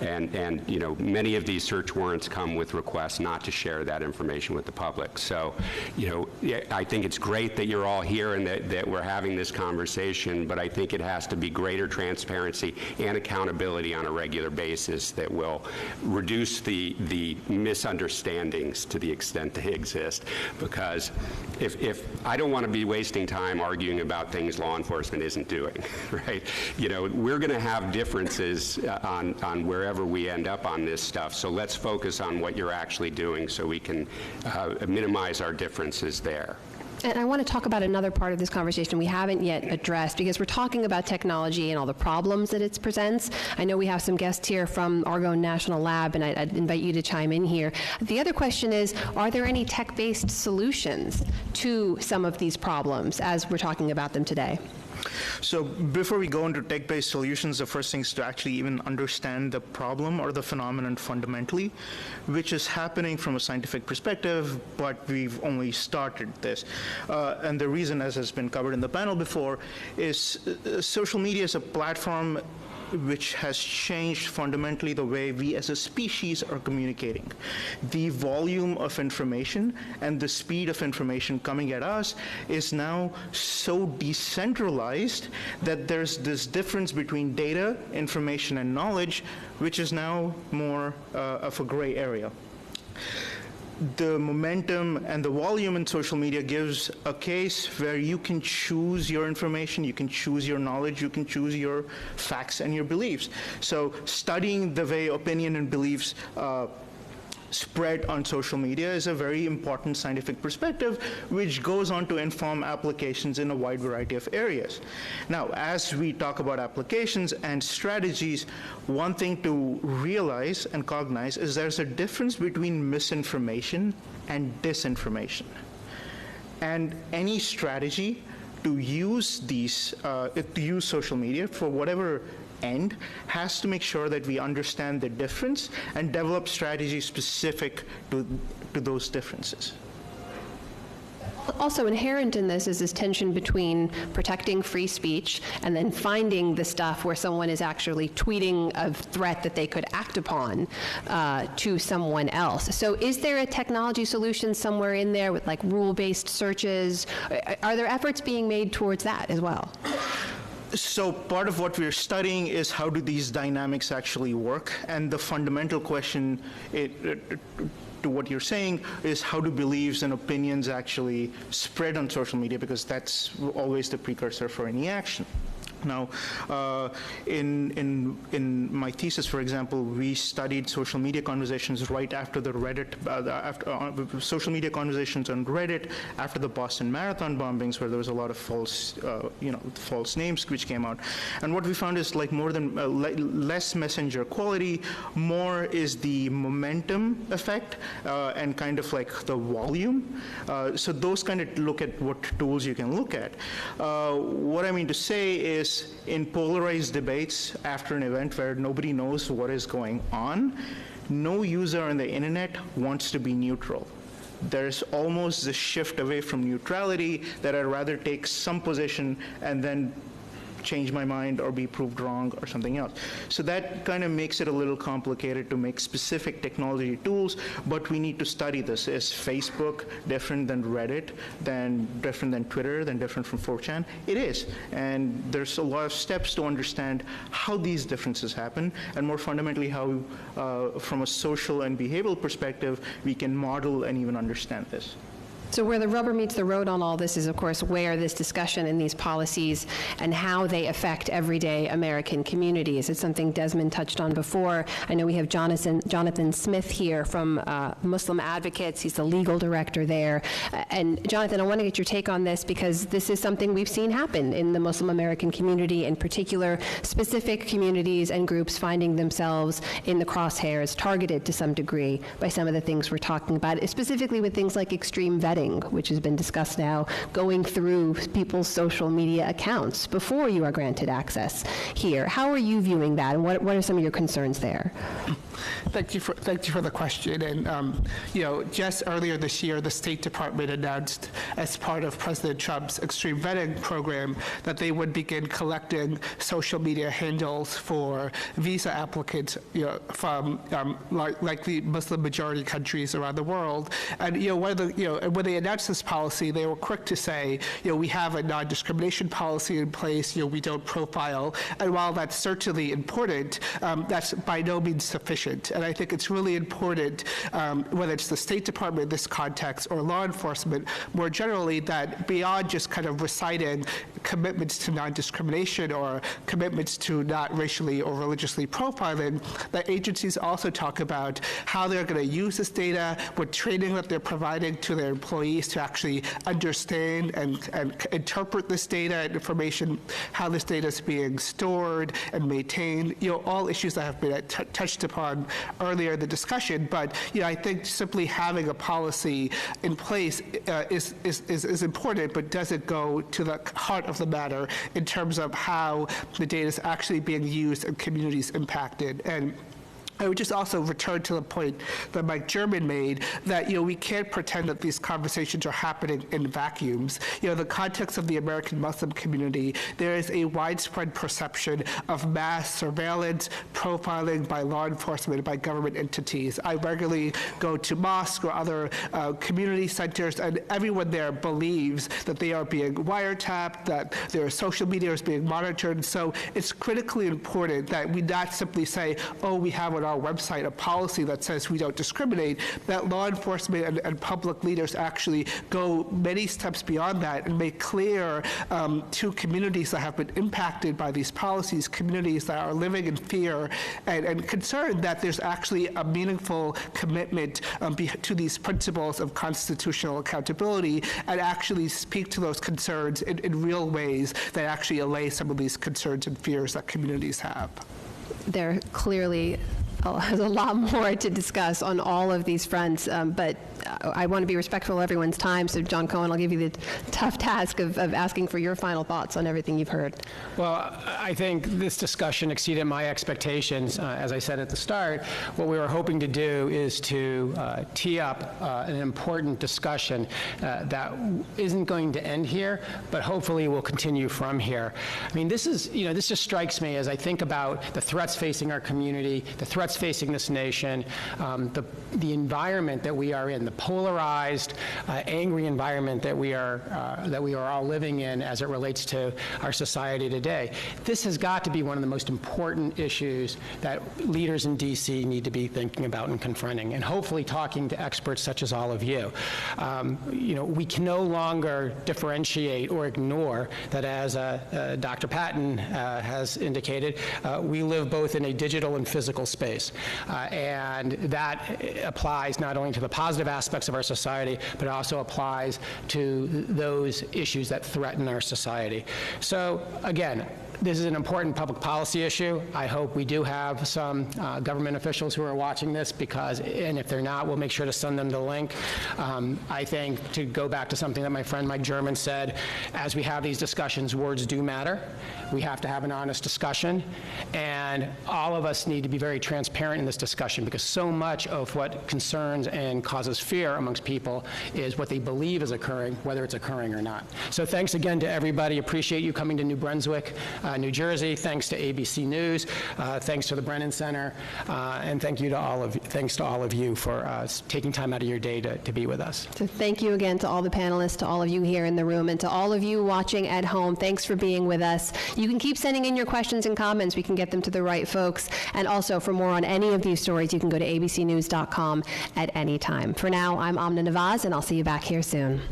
And you know, many of these search warrants come with requests not to share that information with the public. So, you know, I think it's great that you're all here and that we're having this conversation, but I think it has to be greater transparency and accountability on a regular basis that will reduce the misunderstandings to the extent they exist. Because if I don't want to be wasting time arguing about things law enforcement isn't doing, right? You know, we're going to have differences on wherever we end up on this stuff. So let's focus on what you're actually doing so we can minimize our differences there. And I want to talk about another part of this conversation we haven't yet addressed, because we're talking about technology and all the problems that it presents. I know we have some guests here from Argonne National Lab, and I'd invite you to chime in here. The other question is, are there any tech-based solutions to some of these problems as we're talking about them today? So before we go into tech-based solutions, the first thing is to actually even understand the problem or the phenomenon fundamentally, which is happening from a scientific perspective, but we've only started this. And the reason, as has been covered in the panel before, is social media is a platform which has changed fundamentally the way we as a species are communicating. The volume of information and the speed of information coming at us is now so decentralized that there's this difference between data, information, and knowledge, which is now more of a gray area. The momentum and the volume in social media gives a case where you can choose your information, you can choose your knowledge, you can choose your facts and your beliefs. So studying the way opinion and beliefs spread on social media is a very important scientific perspective, which goes on to inform applications in a wide variety of areas. Now, as we talk about applications and strategies, one thing to realize and cognize is there's a difference between misinformation and disinformation. And any strategy to use social media for whatever end has to make sure that we understand the difference and develop strategies specific to those differences. Also inherent in this is this tension between protecting free speech and then finding the stuff where someone is actually tweeting a threat that they could act upon to someone else. So is there a technology solution somewhere in there with like rule-based searches? Are there efforts being made towards that as well? So part of what we're studying is how do these dynamics actually work, and the fundamental question to what you're saying is how do beliefs and opinions actually spread on social media, because that's always the precursor for any action. Now, in my thesis, for example, we studied social media conversations right after the social media conversations on Reddit after the Boston Marathon bombings, where there was a lot of false names which came out. And what we found is like less messenger quality, more is the momentum effect, and kind of like the volume. So those kind of look at what tools you can look at. What I mean to say is, in polarized debates after an event where nobody knows what is going on, no user on the internet wants to be neutral. There's almost this shift away from neutrality that I'd rather take some position and then change my mind or be proved wrong or something else. So that kind of makes it a little complicated to make specific technology tools, but we need to study this. Is Facebook different than Reddit, different than Twitter, different from 4chan? It is, and there's a lot of steps to understand how these differences happen, and more fundamentally how, from a social and behavioral perspective, we can model and even understand this. So where the rubber meets the road on all this is, of course, where this discussion and these policies and how they affect everyday American communities. It's something Desmond touched on before. I know we have Jonathan Smith here from Muslim Advocates. He's the legal director there. And Jonathan, I want to get your take on this, because this is something we've seen happen in the Muslim American community, in particular, specific communities and groups finding themselves in the crosshairs, targeted to some degree by some of the things we're talking about, specifically with things like extreme vetting, which has been discussed now, going through people's social media accounts before you are granted access here. How are you viewing that, and what are some of your concerns there? Thank you for the question. And just earlier this year, the State Department announced, as part of President Trump's extreme vetting program, that they would begin collecting social media handles for visa applicants from likely Muslim majority countries around the world. And when they announced this policy, they were quick to say, we have a non-discrimination policy in place. We don't profile. And while that's certainly important, that's by no means sufficient. And I think it's really important, whether it's the State Department in this context or law enforcement more generally, that beyond just kind of reciting commitments to non-discrimination or commitments to not racially or religiously profiling, that agencies also talk about how they're going to use this data, what training that they're providing to their employees to actually understand and interpret this data and information, how this data is being stored and maintained, all issues that have been touched upon earlier in the discussion. But I think simply having a policy in place is important, but doesn't go to the heart of the matter in terms of how the data is actually being used and communities impacted. And I would just also return to the point that Mike German made, that we can't pretend that these conversations are happening in vacuums. The context of the American Muslim community, there is a widespread perception of mass surveillance, profiling by law enforcement, by government entities. I regularly go to mosques or other community centers, and everyone there believes that they are being wiretapped, that their social media is being monitored. So it's critically important that we not simply say, oh, we have on our website a policy that says we don't discriminate, that law enforcement and public leaders actually go many steps beyond that and make clear to communities that have been impacted by these policies, communities that are living in fear and concerned, that there's actually a meaningful commitment to these principles of constitutional accountability, and actually speak to those concerns in real ways that actually allay some of these concerns and fears that communities have. There clearly there's a lot more to discuss on all of these fronts, but I want to be respectful of everyone's time, so John Cohen, I'll give you the tough task of asking for your final thoughts on everything you've heard. Well, I think this discussion exceeded my expectations. As I said at the start, what we were hoping to do is to tee up an important discussion that isn't going to end here, but hopefully will continue from here. I mean, this just strikes me as I think about the threats facing our community, the threats facing this nation, the environment that we are in, the polarized, angry environment that we are all living in as it relates to our society today. This has got to be one of the most important issues that leaders in D.C. need to be thinking about and confronting, and hopefully talking to experts such as all of you. We can no longer differentiate or ignore that, as Dr. Patton has indicated, we live both in a digital and physical space. And that applies not only to the positive aspects of our society, but it also applies to those issues that threaten our society. So, again, this is an important public policy issue. I hope we do have some government officials who are watching this, and if they're not, we'll make sure to send them the link. I think, to go back to something that my friend Mike German said, as we have these discussions, words do matter. We have to have an honest discussion, and all of us need to be very transparent in this discussion, because so much of what concerns and causes fear amongst people is what they believe is occurring, whether it's occurring or not. So thanks again to everybody. Appreciate you coming to New Brunswick, New Jersey. Thanks to ABC News. Thanks to the Brennan Center, and thanks to all of you for taking time out of your day to be with us. So thank you again to all the panelists, to all of you here in the room, and to all of you watching at home. Thanks for being with us. You can keep sending in your questions and comments. We can get them to the right folks. And also, for more on any of these stories, you can go to abcnews.com at any time. For now, I'm Amna Nawaz, and I'll see you back here soon.